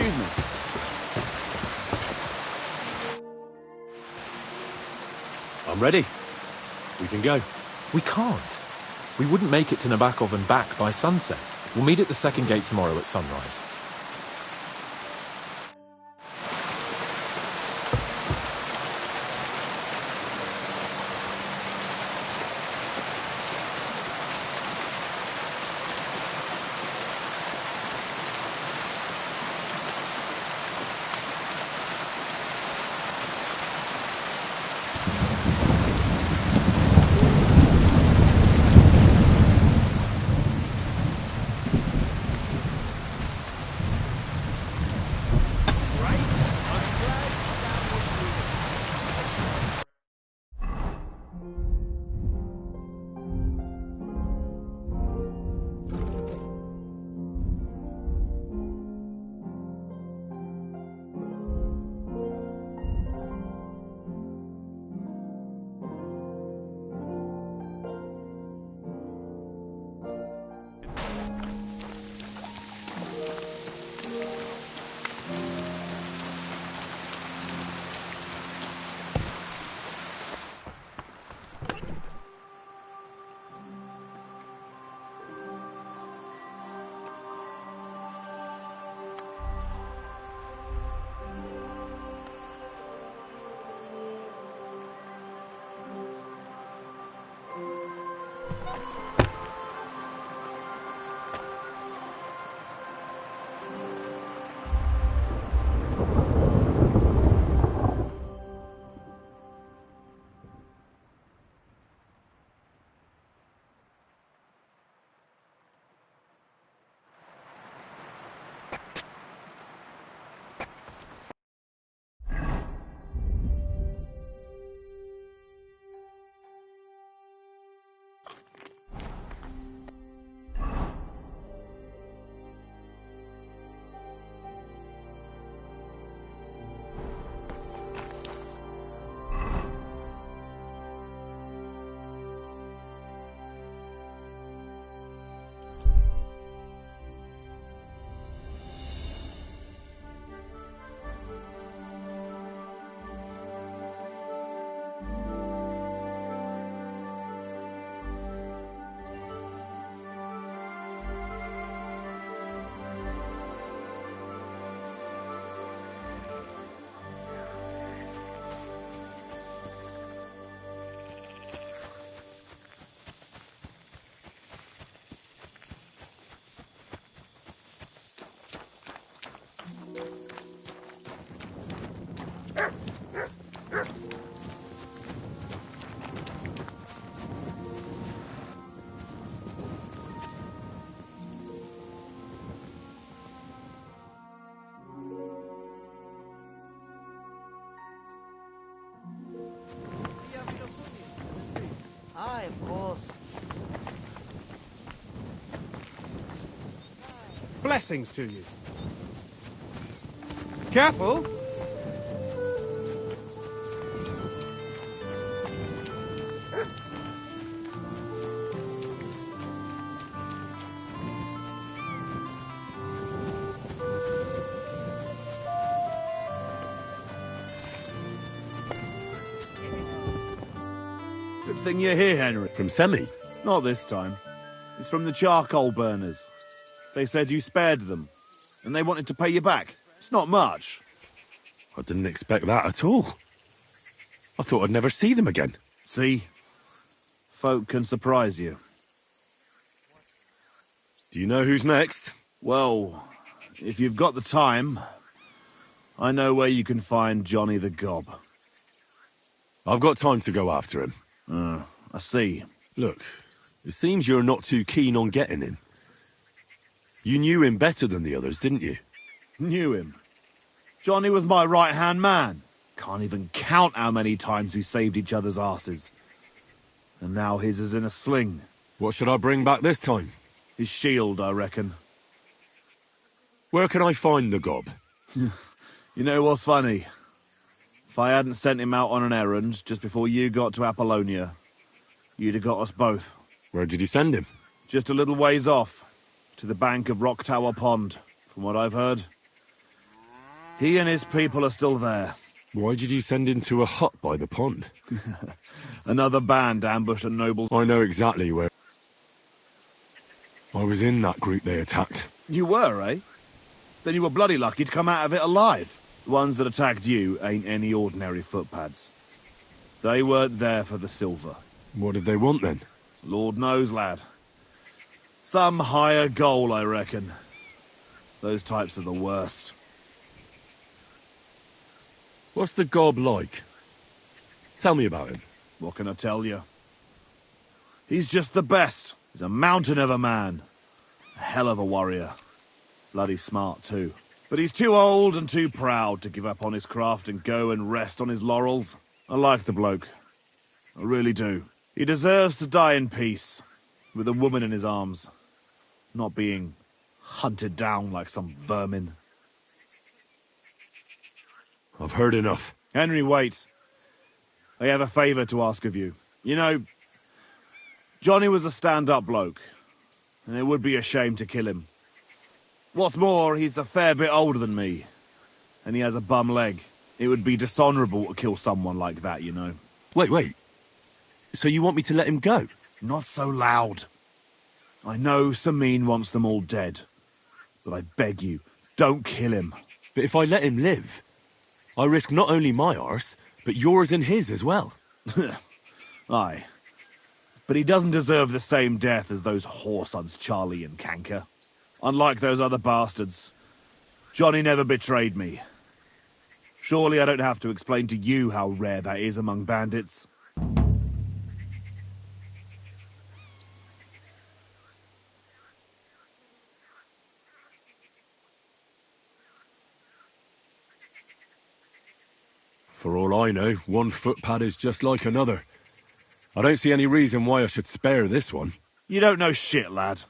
Excuse me. I'm ready. We can go. We can't. We wouldn't make it to Nabokov and back by sunset. We'll meet at the second gate tomorrow at sunrise. Aye, of course. Blessings to you. Careful! Good thing you're here, Henry. From Semi? Not this time. It's from the charcoal burners. They said you spared them, and they wanted to pay you back. It's not much. I didn't expect that at all. I thought I'd never see them again. See? Folk can surprise you. Do you know who's next? Well, if you've got the time, I know where you can find Johnny the Gob. I've got time to go after him. I see. Look, it seems you're not too keen on getting him. You knew him better than the others, didn't you? Knew him. Johnny was my right-hand man. Can't even count how many times we saved each other's asses. And now his is in a sling. What should I bring back this time? His shield, I reckon. Where can I find the Gob? You know what's funny? If I hadn't sent him out on an errand just before you got to Apollonia, you'd have got us both. Where did you send him? Just a little ways off, to the bank of Rock Tower Pond, from what I've heard. He and his people are still there. Why did you send him to a hut by the pond? Another band ambushed a noble... I know exactly where. I was in that group they attacked. You were, eh? Then you were bloody lucky to come out of it alive. The ones that attacked you ain't any ordinary footpads. They weren't there for the silver. What did they want then? Lord knows, lad. Some higher goal, I reckon. Those types are the worst. What's the gob like? Tell me about him. What can I tell you? He's just the best. He's a mountain of a man. A hell of a warrior. Bloody smart, too. But he's too old and too proud to give up on his craft and go and rest on his laurels. I like the bloke. I really do. He deserves to die in peace, with a woman in his arms. Not being hunted down like some vermin. I've heard enough. Henry, wait. I have a favour to ask of you. You know, Johnny was a stand-up bloke, and it would be a shame to kill him. What's more, he's a fair bit older than me, and he has a bum leg. It would be dishonourable to kill someone like that, you know. Wait. So you want me to let him go? Not so loud. I know Samin wants them all dead, but I beg you, don't kill him. But if I let him live, I risk not only my arse, but yours and his as well. Aye. But he doesn't deserve the same death as those whoresons Charlie and Canker. Unlike those other bastards, Johnny never betrayed me. Surely I don't have to explain to you how rare that is among bandits. For all I know, one footpad is just like another. I don't see any reason why I should spare this one. You don't know shit, lad.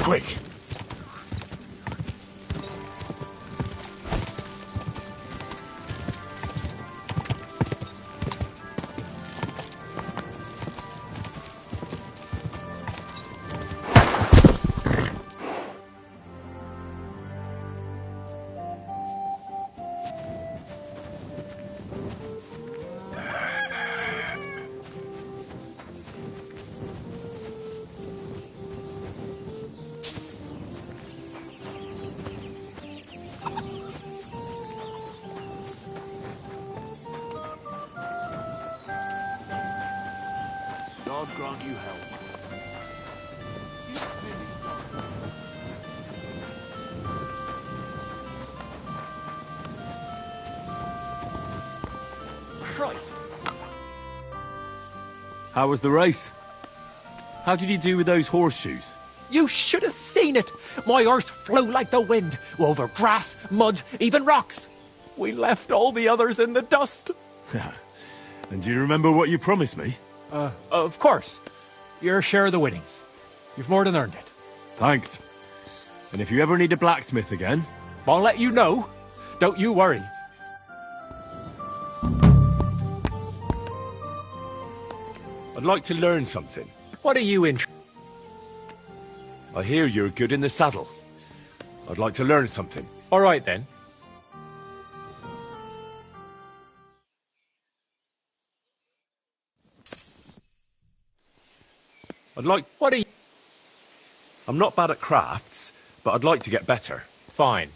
Quick! God grant you help. Christ. How was the race? How did you do with those horseshoes? You should have seen it. My horse flew like the wind, over grass, mud, even rocks. We left all the others in the dust. And do you remember what you promised me? Of course. Your share of the winnings. You've more than earned it. Thanks. And if you ever need a blacksmith again... I'll let you know. Don't you worry. I'd like to learn something. What are you in? I hear you're good in the saddle. I'd like to learn something. All right, then. I'd like... What are you... I'm not bad at crafts, but I'd like to get better. Fine.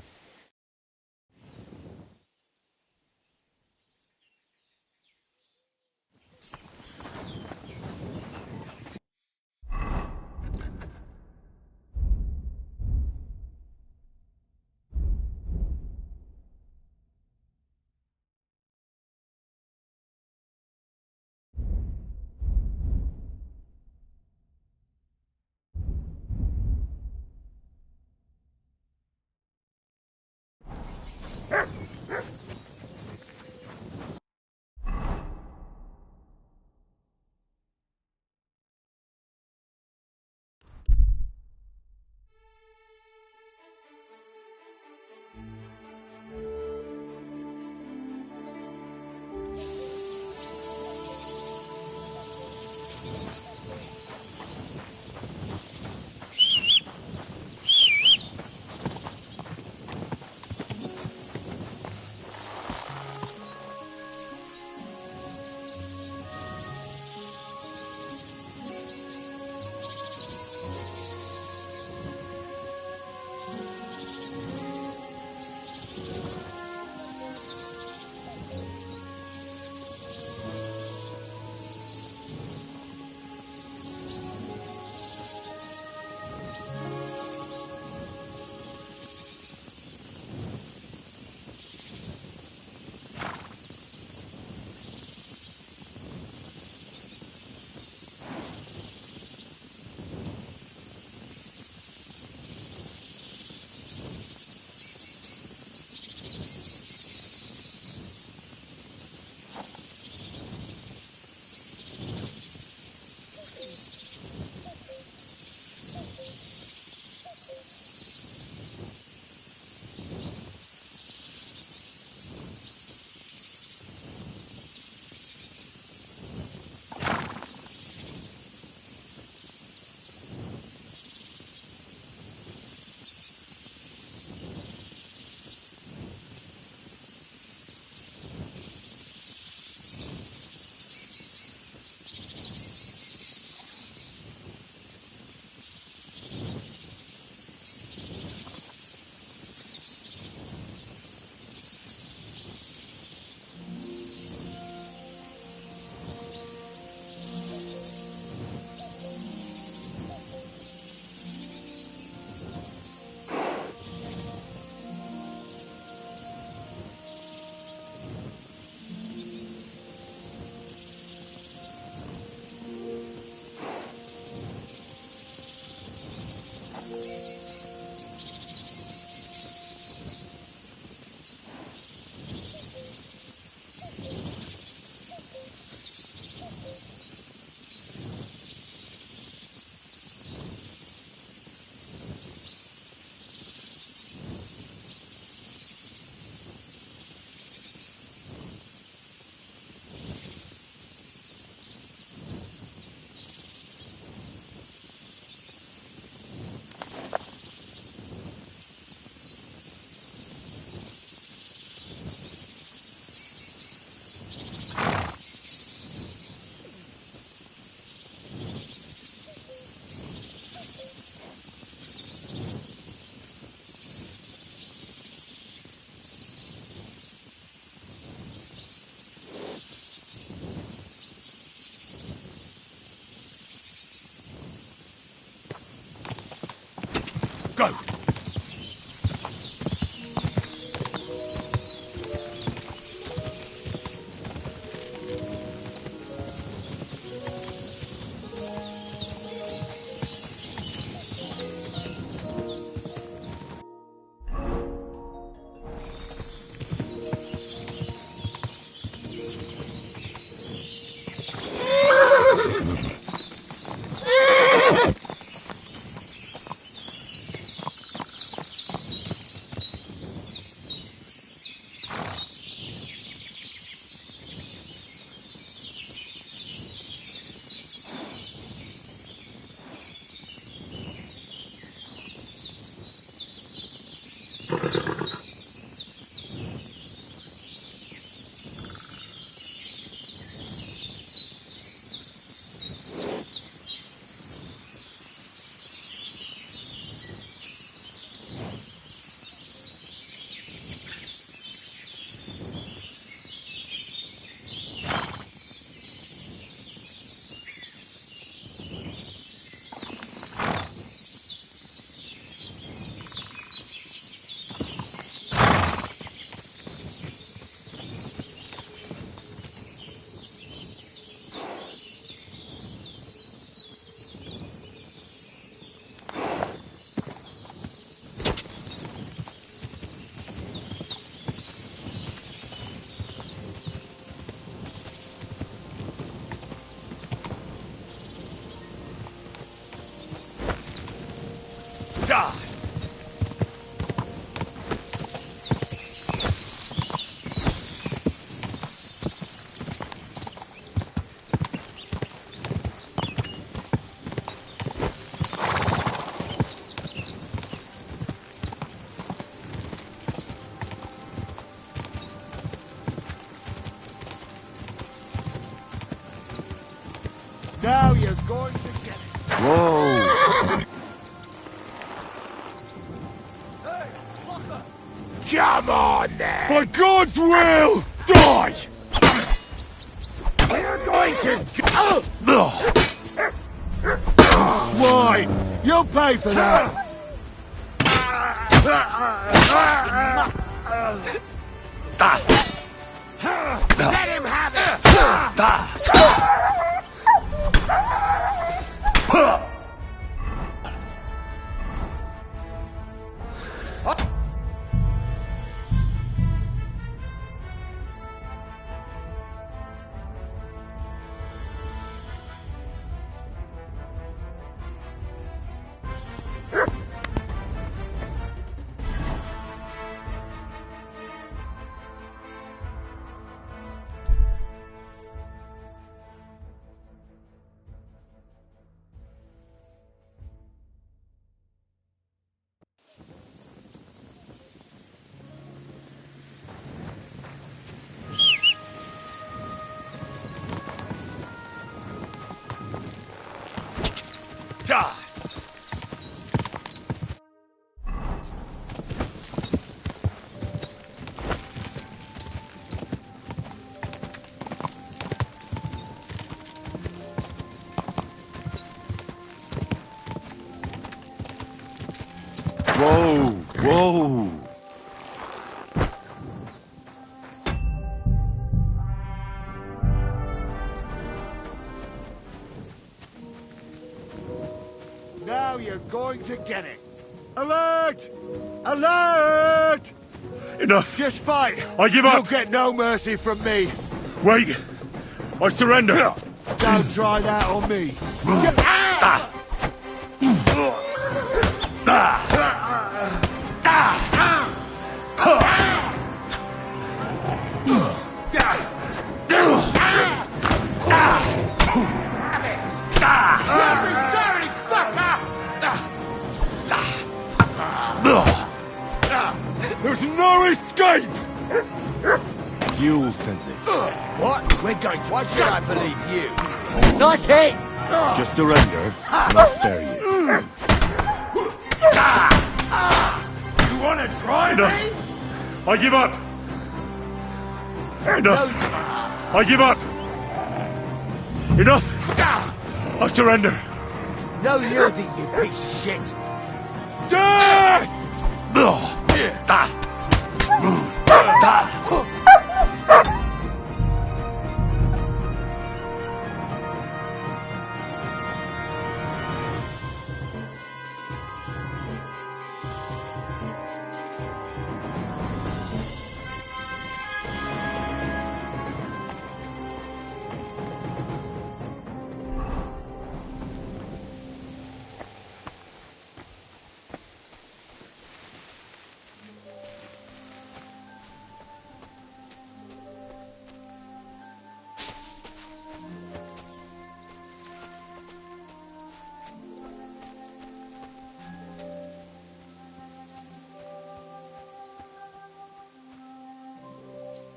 Go! Now you're going to get it. Whoa! Come on, then! By God's will, die! We're going to... Why? You'll pay for that. Let him have it! Whoa! Whoa! Now you're going to get it. Alert! Alert! Enough! Just fight. I give You'll up! get no mercy from me. Wait! I surrender! Don't try that on me. There's no escape! You sent me. What? We're going to... Why should I believe you? Not it! Just surrender, and I'll spare you. You want to try Enough. I give up! Enough! I give up! Enough! I surrender! No yielding, you piece of shit. Die!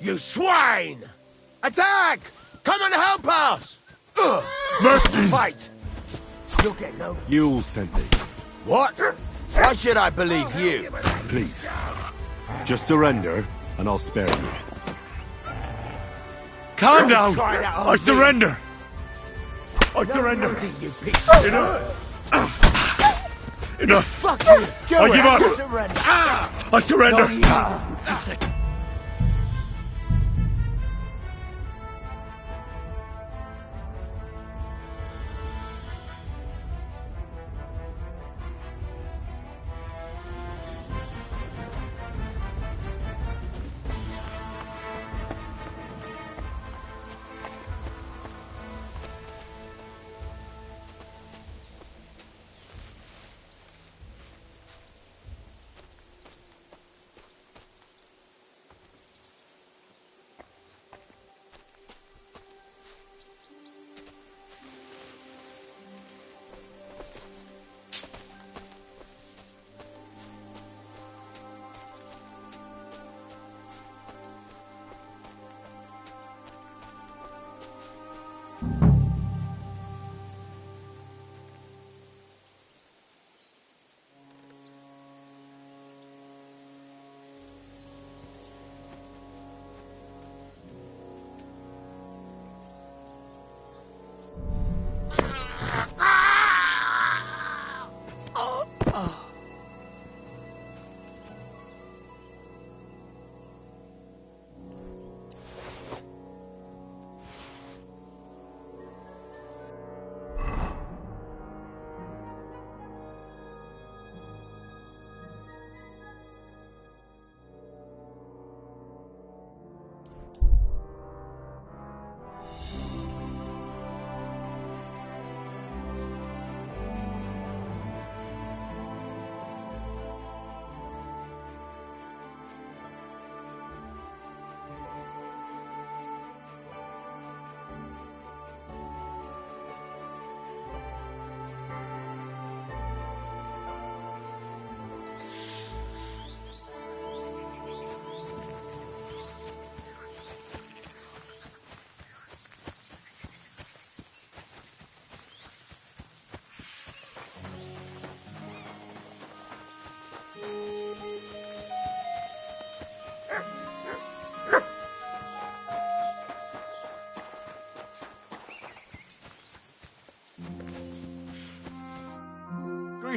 You swine! Attack! Come and help us! Ugh. Mercy! Fight! You'll get no... You sent me. What? Why should I believe you? Please. Just surrender, and I'll spare you. Calm down! Try that on I me. surrender! I surrender! You piece of... Enough! Fuck you! Do I it. give up. Surrender. Ah! I surrender!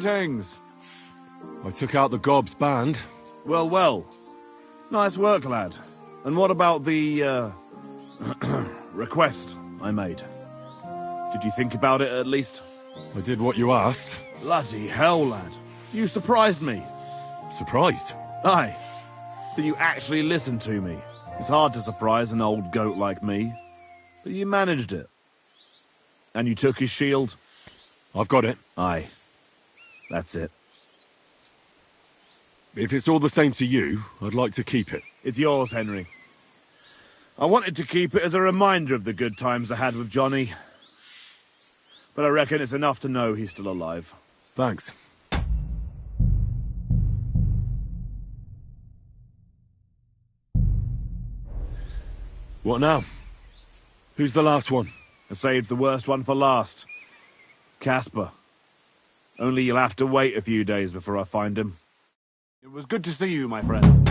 Greetings. I took out the Gob's band. Well, well. Nice work, lad. And what about the, request I made? Did you think about it, at least? I did what you asked. Bloody hell, lad. You surprised me. Surprised. Aye. That you actually listened to me. It's hard to surprise an old goat like me. But you managed it. And you took his shield? I've got it. Aye. That's it. If it's all the same to you, I'd like to keep it. It's yours, Henry. I wanted to keep it as a reminder of the good times I had with Johnny. But I reckon it's enough to know he's still alive. Thanks. What now? Who's the last one? I saved the worst one for last. Casper. Only you'll have to wait a few days before I find him. It was good to see you, my friend.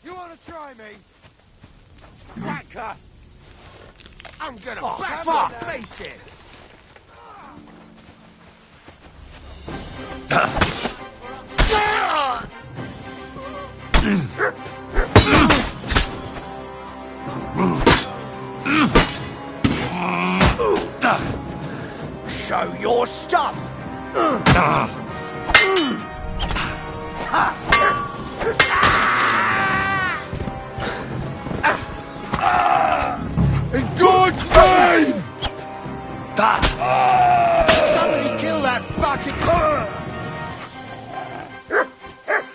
You want to try me? Cracker! I'm gonna bash fuck. your face in! Show your stuff! In God's name! Somebody kill that fucking...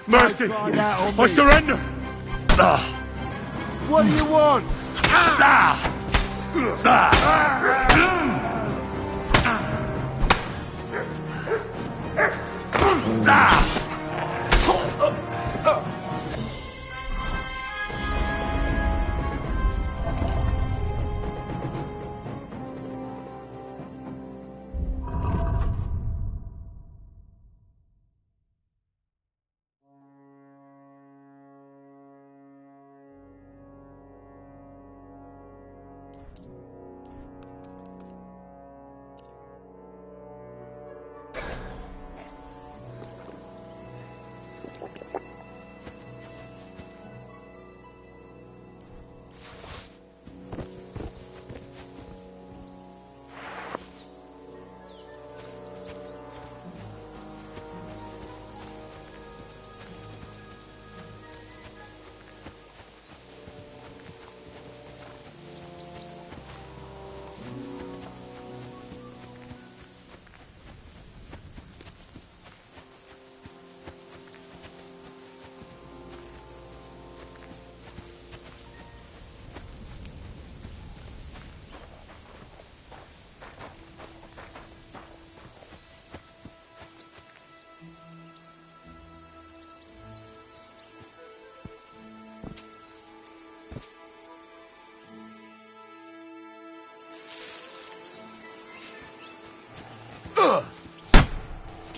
Mercy! Right out on I me. surrender! What do you want?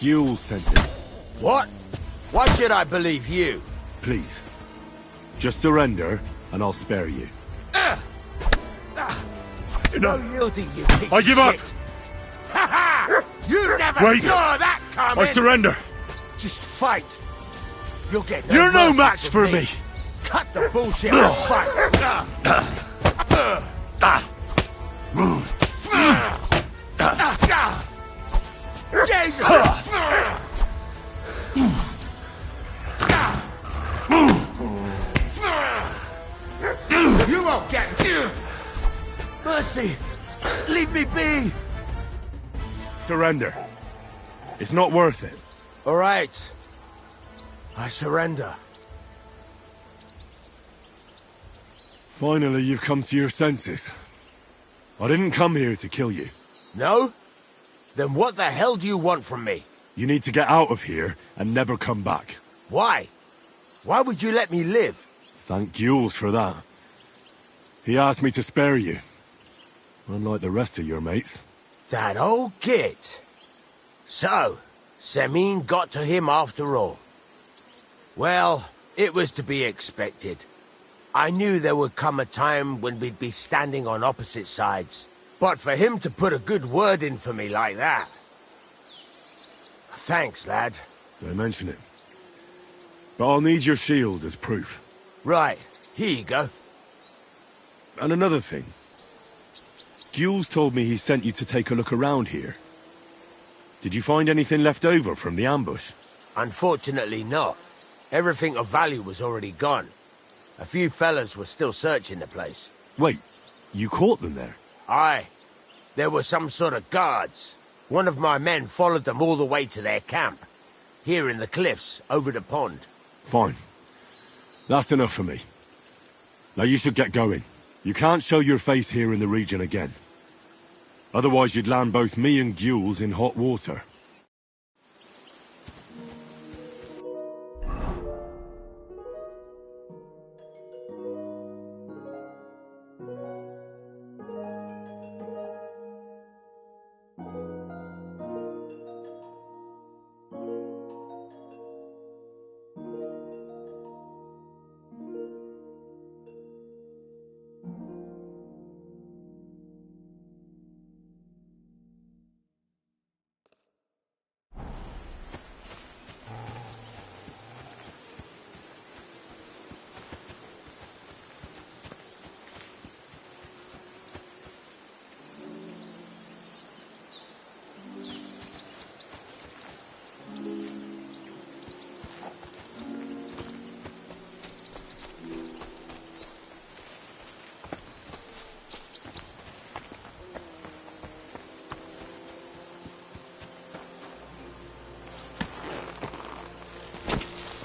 Gules sent me. What? Why should I believe you? Please. Just surrender, and I'll spare you. No yielding, you piece I of give up. shit. Ha ha! You never Wait. saw that coming! I surrender! Just fight. You'll get no You're no mercy match with for me! Cut the bullshit and fight! Jesus! You won't get mercy! Leave me be! Surrender. It's not worth it. All right. I surrender. Finally, you've come to your senses. I didn't come here to kill you. No? Then what the hell do you want from me? You need to get out of here and never come back. Why? Why would you let me live? Thank Gules for that. He asked me to spare you. Unlike the rest of your mates. That old git. So, Semin got to him after all. Well, it was to be expected. I knew there would come a time when we'd be standing on opposite sides. But for him to put a good word in for me like that... Thanks, lad. Don't mention it. But I'll need your shield as proof. Right, here you go. And another thing. Gules told me he sent you to take a look around here. Did you find anything left over from the ambush? Unfortunately not. Everything of value was already gone. A few fellas were still searching the place. Wait, you caught them there? Aye. There were some sort of guards. One of my men followed them all the way to their camp. Here in the cliffs, over the pond. Fine. That's enough for me. Now you should get going. You can't show your face here in the region again. Otherwise you'd land both me and Gules in hot water.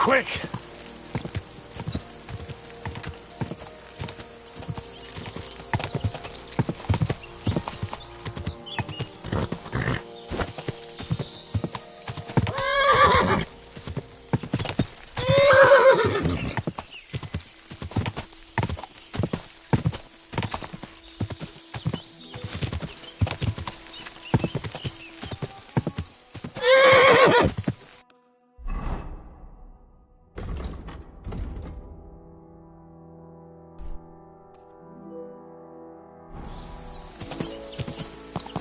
Quick!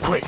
Quick!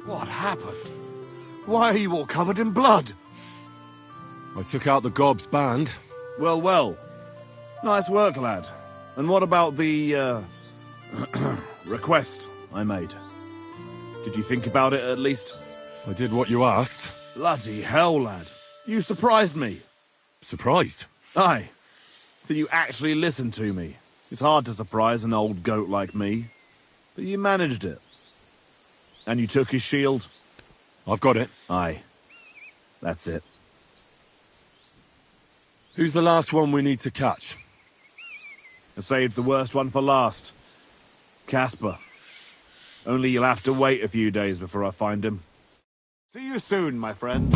What happened? Why are you all covered in blood? I took out the Gob's band. Well, well. Nice work, lad. And what about the, request I made? Did you think about it, at least? I did what you asked. Bloody hell, lad. You surprised me. Surprised? Aye. That you actually listened to me. It's hard to surprise an old goat like me. But you managed it. And you took his shield? I've got it. Aye. That's it. Who's the last one we need to catch? I saved the worst one for last. Casper. Only you'll have to wait a few days before I find him. See you soon, my friend.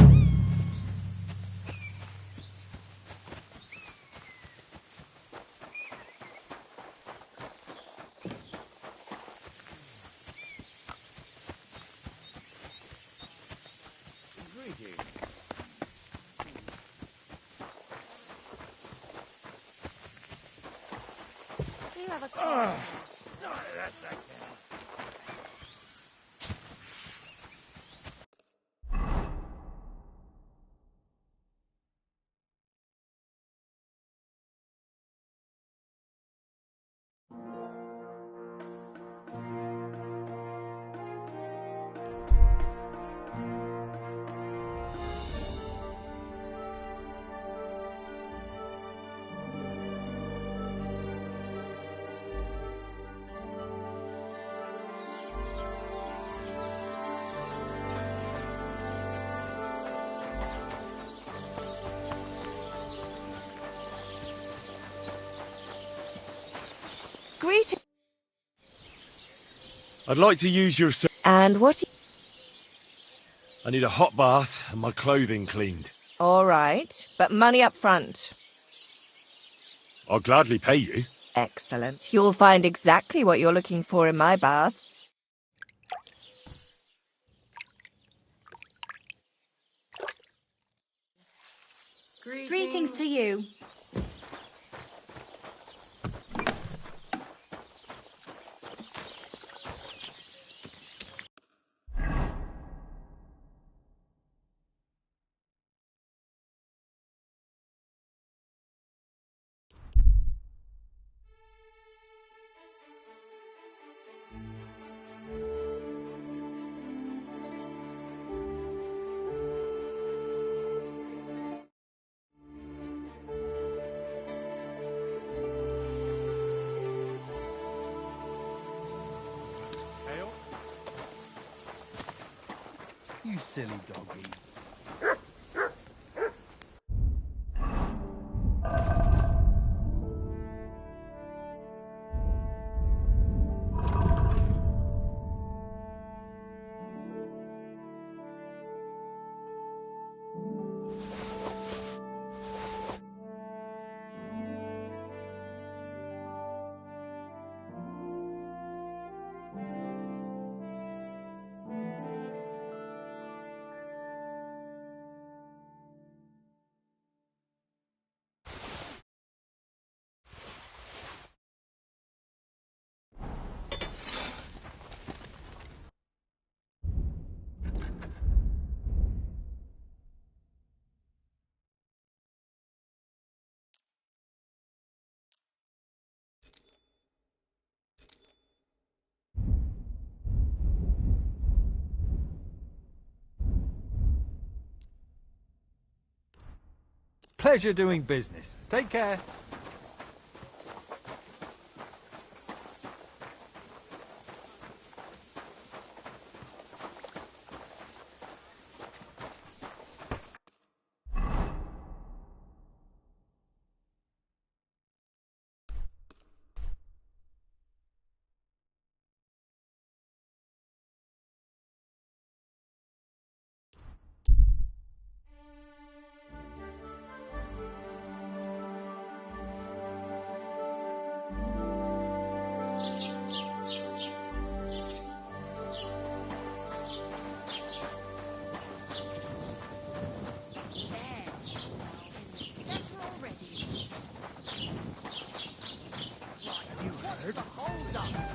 You have a car. Greetings. I'd like to use your... And what? I need a hot bath and my clothing cleaned. All right, but money up front. I'll gladly pay you. Excellent. You'll find exactly what you're looking for in my bath. Greetings to you. You silly doggy. Pleasure doing business. Take care.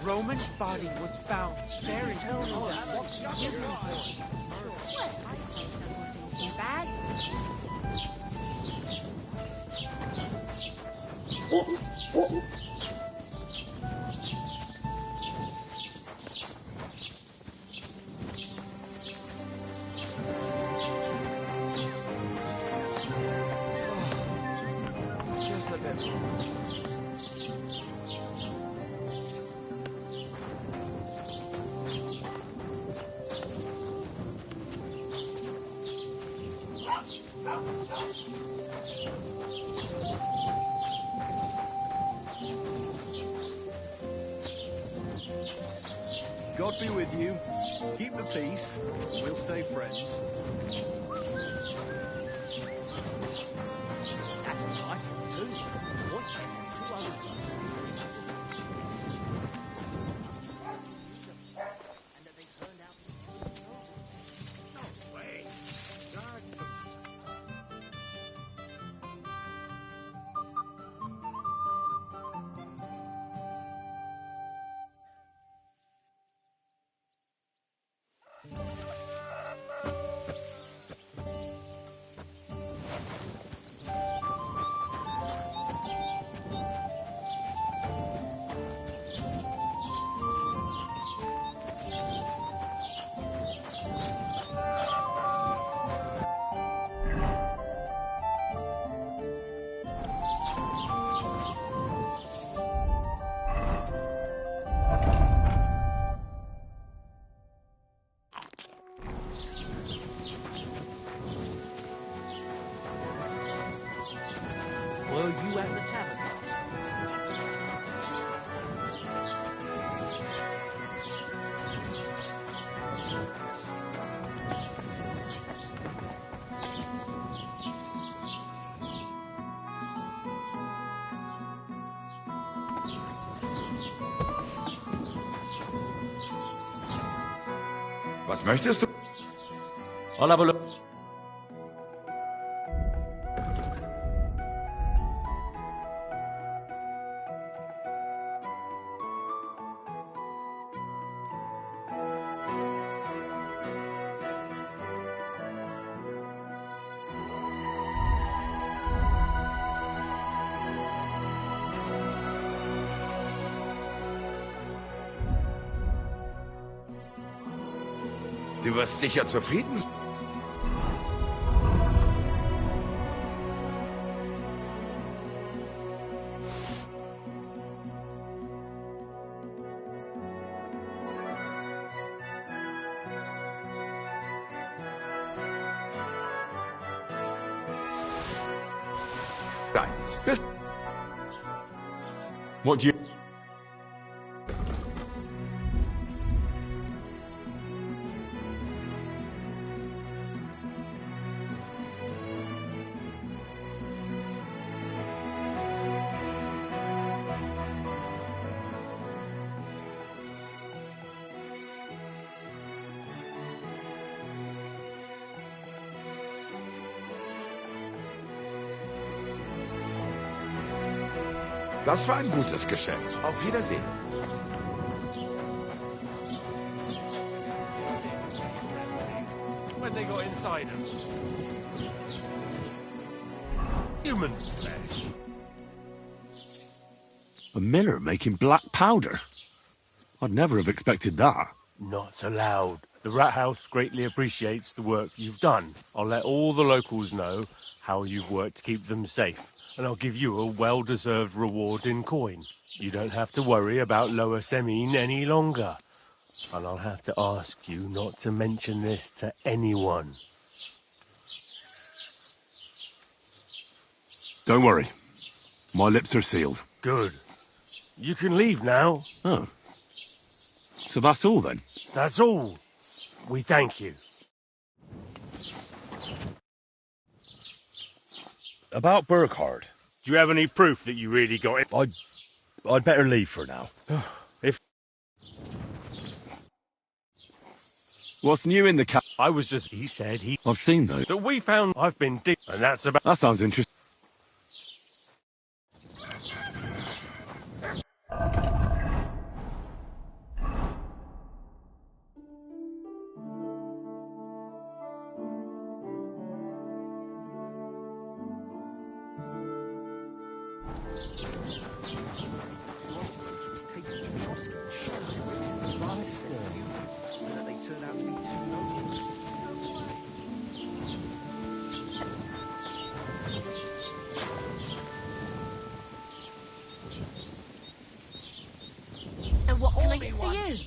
Roman's body was found buried. Tell me what you're looking for. Well, I suppose that wasn't too bad. Just a bit more. God be with you. Keep the peace. We'll stay friends. That's nice, too. What two others? And that they turned out. No way. Were you at the tavern? Was möchtest du? I'll have a look. Du wirst sicher zufrieden sein. rein. Bis What do you... Das war ein gutes Geschäft. Auf Wiedersehen. When they got inside him. Human flesh. A miller making black powder? I'd never have expected that. Not so loud. The Rat House greatly appreciates the work you've done. I'll let all the locals know how you've worked to keep them safe, and I'll give you a well-deserved reward in coin. You don't have to worry about Lower Semin any longer. And I'll have to ask you not to mention this to anyone. Don't worry. My lips are sealed. Good. You can leave now. Oh. So that's all then? That's all. We thank you. About Burkhard. Do you have any proof that you really got it? I'd better leave for now. If What's new in the cap? I was just... He said he... I've seen those. That we found... I've been dig... And that's about... That sounds interesting. And what can I get for you?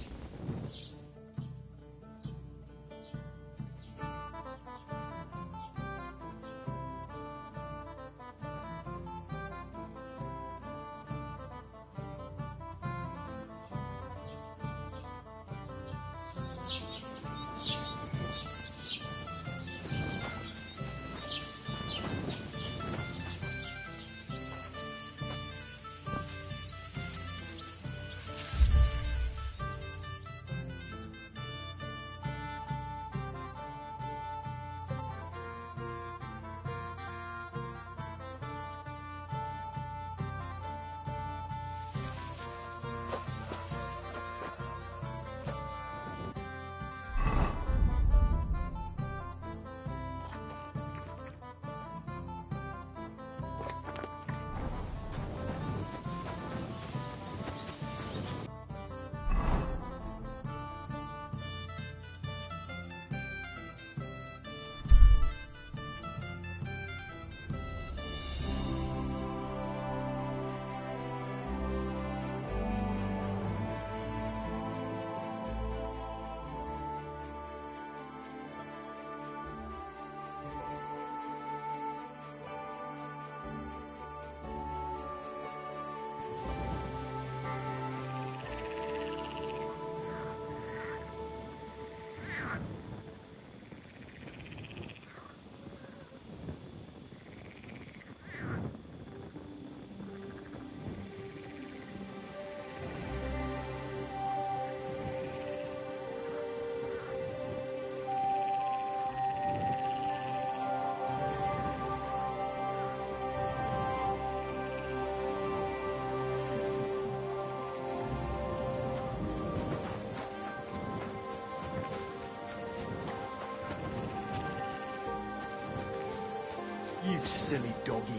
You silly doggy.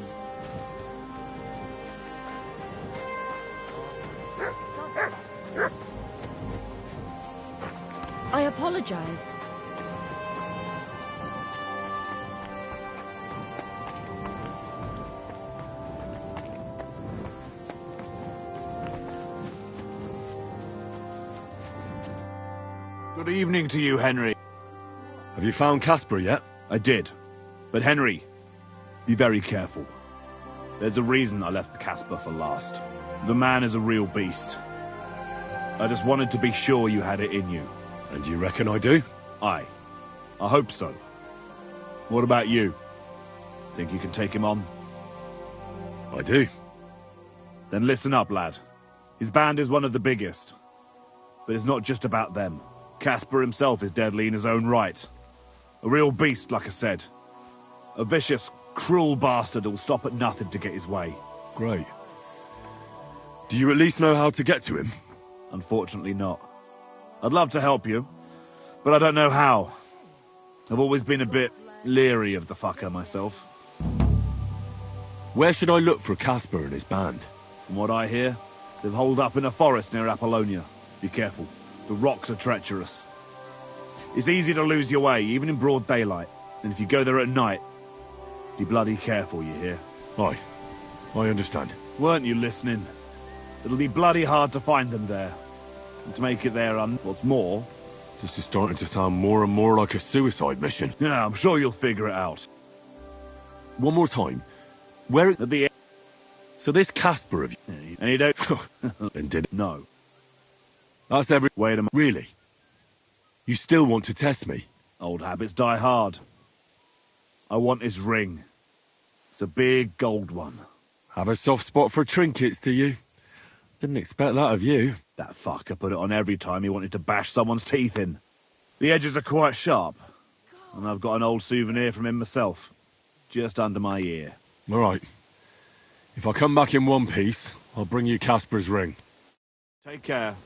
I apologize. Good evening to you, Henry. Have you found Casper yet? I did. But Henry, be very careful. There's a reason I left Casper for last. The man is a real beast. I just wanted to be sure you had it in you. And you reckon I do? Aye. I hope so. What about you? Think you can take him on? I do. Then listen up, lad. His band is one of the biggest. But it's not just about them. Casper himself is deadly in his own right. A real beast, like I said. A vicious, cruel bastard who'll stop at nothing to get his way. Great. Do you at least know how to get to him? Unfortunately not. I'd love to help you, but I don't know how. I've always been a bit leery of the fucker myself. Where should I look for Casper and his band? From what I hear, they've holed up in a forest near Apollonia. Be careful. The rocks are treacherous. It's easy to lose your way, even in broad daylight. And if you go there at night, be bloody careful, you hear? Aye. I understand. Weren't you listening? It'll be bloody hard to find them there. And to make it there what's more... This is starting to sound more and more like a suicide mission. Yeah, I'm sure you'll figure it out. One more time. Where... At the end... So this Casper of you... And you don't... And did it? No. That's every... Wait a minute. Really? You still want to test me? Old habits die hard. I want his ring. It's a big gold one. Have a soft spot for trinkets, do you? Didn't expect that of you. That fucker put it on every time he wanted to bash someone's teeth in. The edges are quite sharp. And I've got an old souvenir from him myself. Just under my ear. All right. If I come back in one piece, I'll bring you Casper's ring. Take care.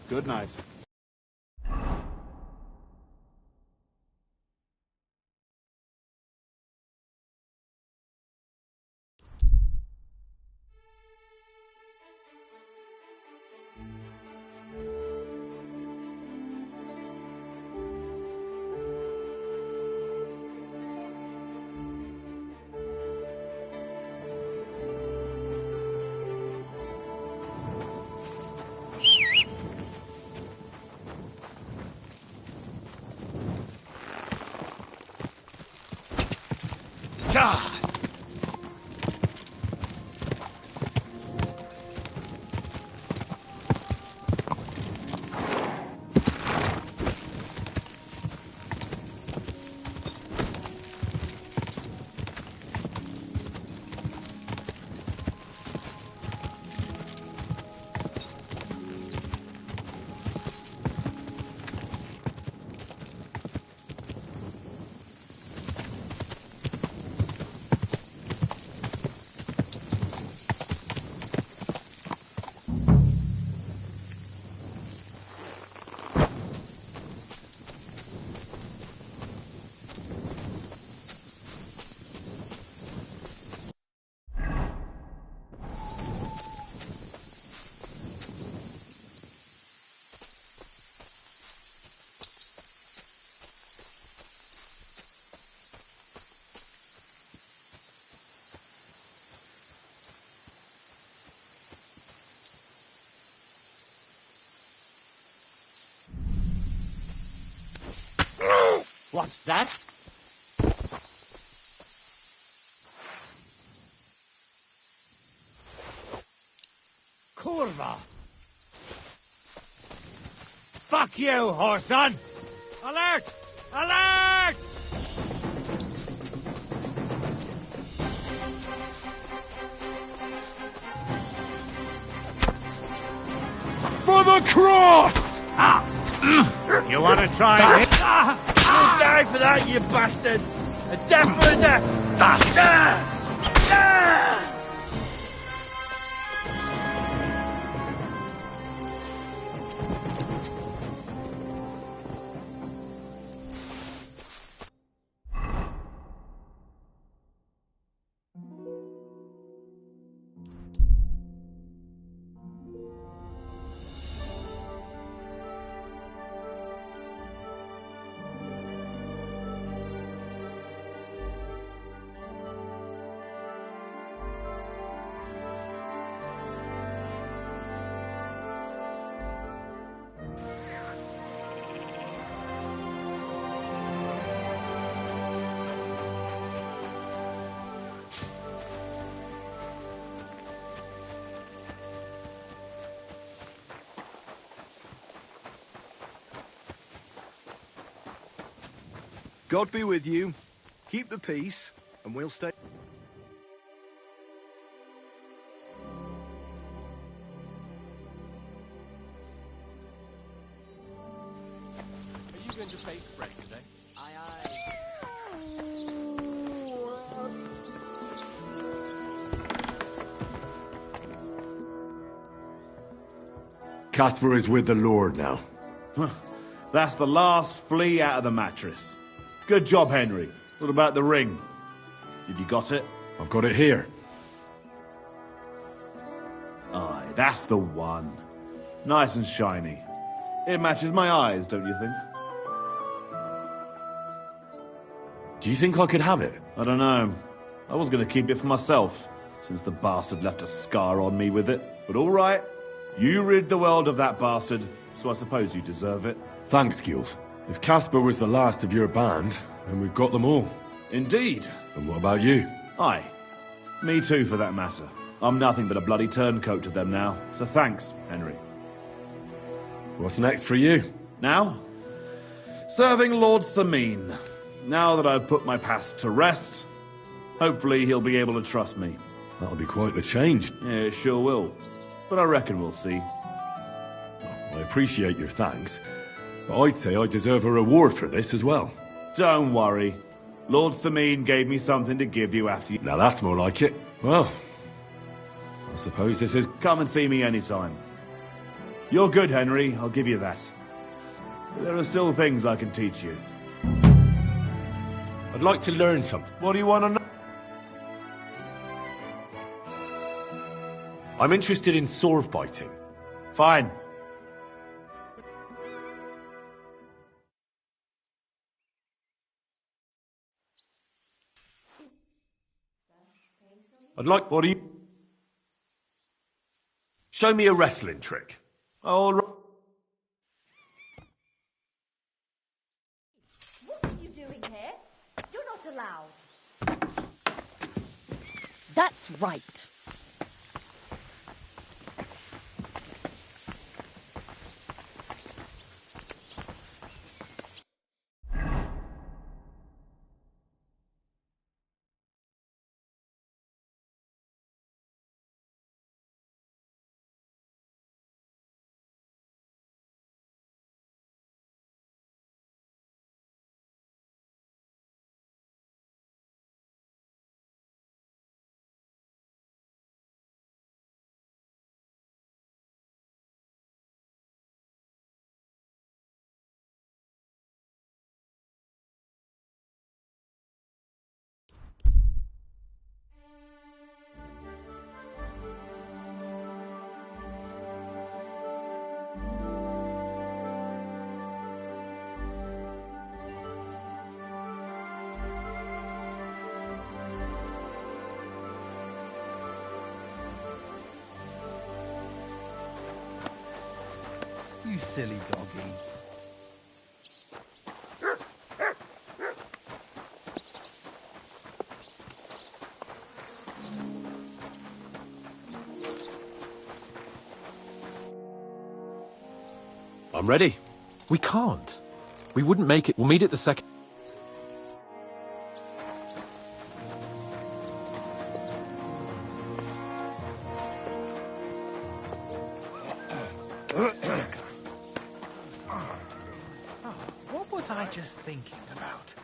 Good night. What's that? Kurva! Fuck you, Horson! Alert! Alert! For the cross! You want to try it? You'll die for that, you bastard! A death for a death! God be with you. Keep the peace, and we'll stay. Are you going to bake bread today? Aye, aye. Caspar is with the Lord now. That's the last flea out of the mattress. Good job, Henry. What about the ring? Have you got it? I've got it here. Aye, that's the one. Nice and shiny. It matches my eyes, don't you think? Do you think I could have it? I don't know. I was going to keep it for myself, since the bastard left a scar on me with it. But all right. You rid the world of that bastard, so I suppose you deserve it. Thanks, Gules. If Caspar was the last of your band, then we've got them all. Indeed. And what about you? Aye. Me too, for that matter. I'm nothing but a bloody turncoat to them now, so thanks, Henry. What's next for you? Now? Serving Lord Sameen. Now that I've put my past to rest, hopefully he'll be able to trust me. That'll be quite the change. Yeah, it sure will. But I reckon we'll see. I appreciate your thanks, but I'd say I deserve a reward for this as well. Don't worry. Lord Sameen gave me something to give you after you... Now that's more like it. Well, I suppose this is... Come and see me anytime. You're good, Henry, I'll give you that. But there are still things I can teach you. I'd like to learn something. What do you want to know? I'm interested in sword fighting. Fine. I'd like... What do you... Show me a wrestling trick. All right. What are you doing here? You're not allowed. That's right. You silly doggy. I'm ready. We can't. We wouldn't make it. We'll meet at the second... What was I just thinking about?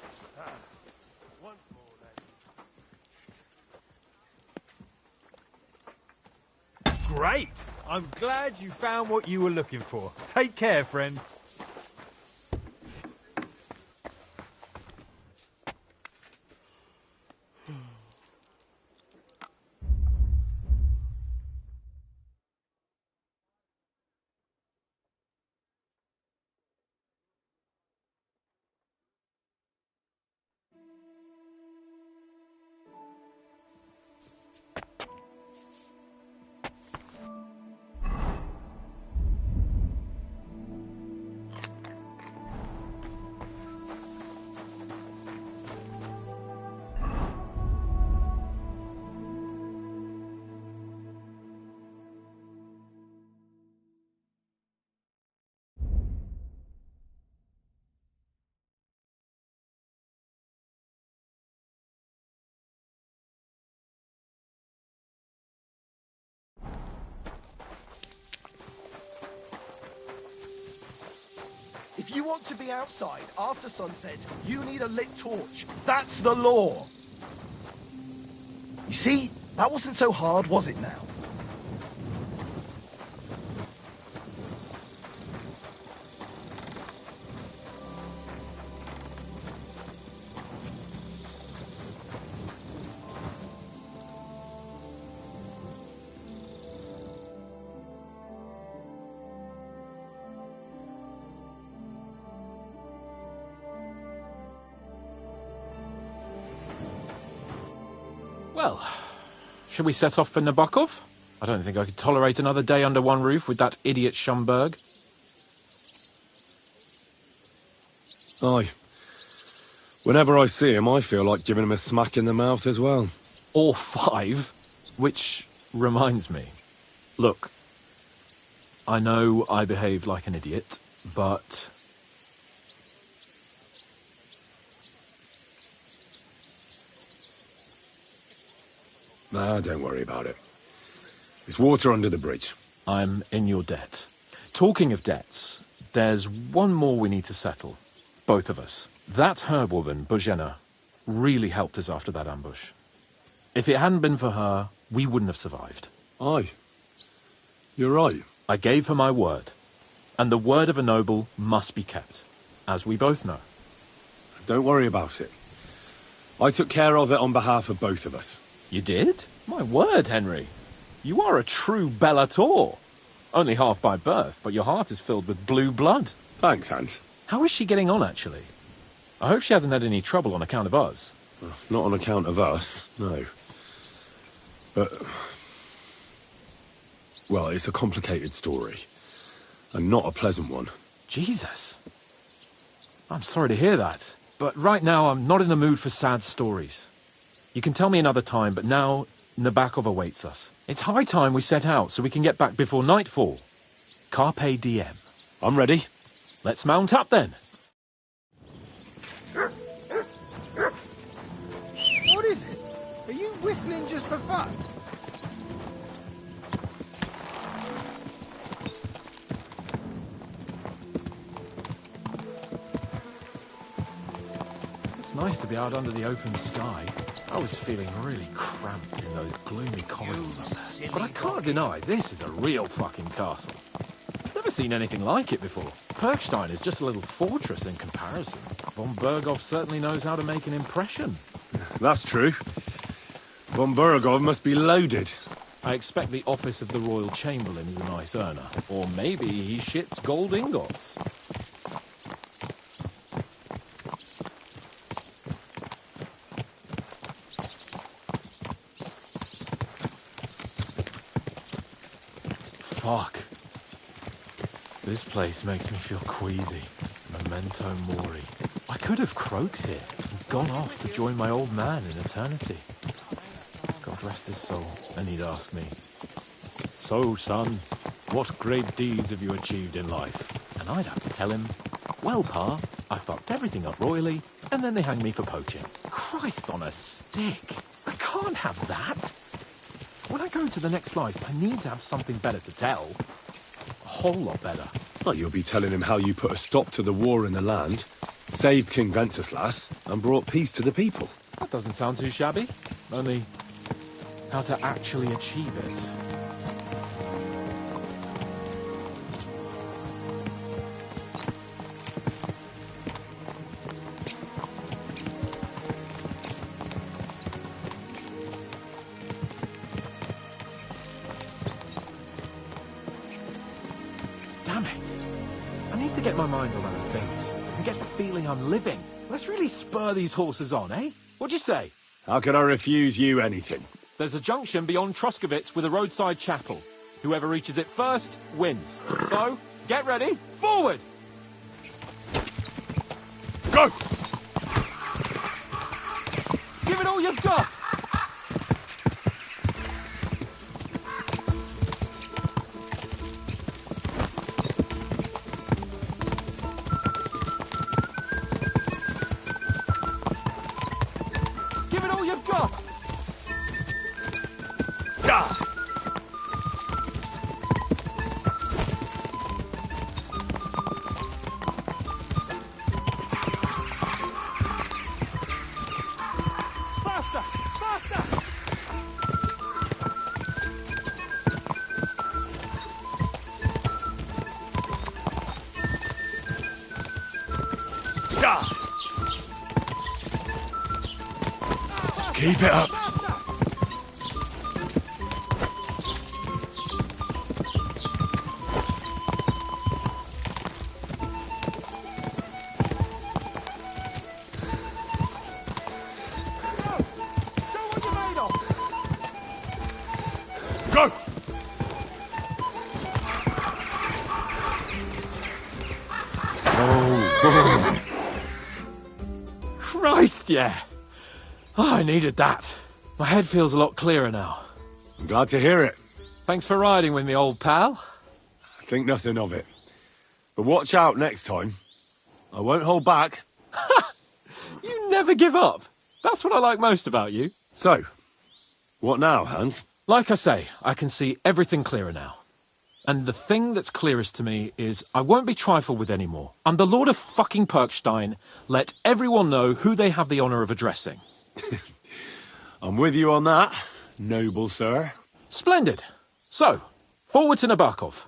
Great! I'm glad you found what you were looking for. Take care, friend. If you want to be outside after sunset, you need a lit torch. That's the law. You see? That wasn't so hard, was it now? Well, shall we set off for Nabokov? I don't think I could tolerate another day under one roof with that idiot Schomburg. Aye. Whenever I see him, I feel like giving him a smack in the mouth as well. Or 5. Which reminds me. Look, I know I behaved like an idiot, but... Nah, don't worry about it. It's water under the bridge. I'm in your debt. Talking of debts, there's one more we need to settle. Both of us. That herbwoman, Bozhena, really helped us after that ambush. If it hadn't been for her, we wouldn't have survived. Aye. You're right. I gave her my word. And the word of a noble must be kept, as we both know. Don't worry about it. I took care of it on behalf of both of us. You did? My word, Henry. You are a true Bellator. Only half by birth, but your heart is filled with blue blood. Thanks, Hans. How is she getting on, actually? I hope she hasn't had any trouble on account of us. Not on account of us, no. But... well, it's a complicated story. And not a pleasant one. Jesus. I'm sorry to hear that. But right now, I'm not in the mood for sad stories. You can tell me another time, but now Nabokov awaits us. It's high time we set out so we can get back before nightfall. Carpe diem. I'm ready. Let's mount up then. What is it? Are you whistling just for fun? It's nice to be out under the open sky. I was feeling really cramped in those gloomy corridors up there. But I can't deny, this is a real fucking castle. Never seen anything like it before. Perkstein is just a little fortress in comparison. Von Berghoff certainly knows how to make an impression. That's true. Von Berghoff must be loaded. I expect the office of the Royal Chamberlain is a nice earner. Or maybe he shits gold ingots. Fuck. This place makes me feel queasy. Memento mori. I could have croaked here and gone off to join my old man in eternity. God rest his soul. And he'd ask me, "So, son, what great deeds have you achieved in life?" And I'd have to tell him, "Well, Pa, I fucked everything up royally, and then they hanged me for poaching." Christ on a stick. I can't have that. When I go into the next life, I need to have something better to tell. A whole lot better. Well, you'll be telling him how you put a stop to the war in the land, saved King Venceslas, and brought peace to the people. That doesn't sound too shabby. Only, how to actually achieve it. Damn it. I need to get my mind on other things and get the feeling I'm living. Let's really spur these horses on, eh? What'd you say? How could I refuse you anything? There's a junction beyond Troskovitz with a roadside chapel. Whoever reaches it first wins. So, get ready. Forward! Go! Give it all you've got! Give it all you've got! Keep it up. Go! Oh, Christ, yeah. Oh, I needed that. My head feels a lot clearer now. I'm glad to hear it. Thanks for riding with me, old pal. I think nothing of it. But watch out next time. I won't hold back. You never give up. That's what I like most about you. So, what now, Hans? Like I say, I can see everything clearer now. And the thing that's clearest to me is I won't be trifled with anymore. I'm the Lord of fucking Perkstein. Let everyone know who they have the honour of addressing. I'm with you on that, noble sir. Splendid. So, forward to Nabokov.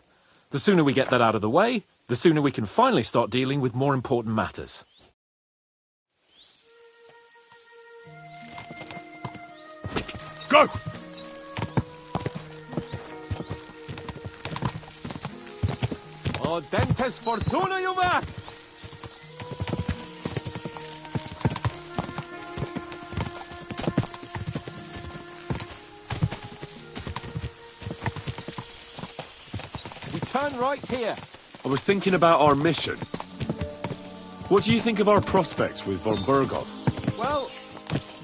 The sooner we get that out of the way, the sooner we can finally start dealing with more important matters. Go! Oh, dentes fortuna, Juve! We turn right here. I was thinking about our mission. What do you think of our prospects with von Bergov? Well,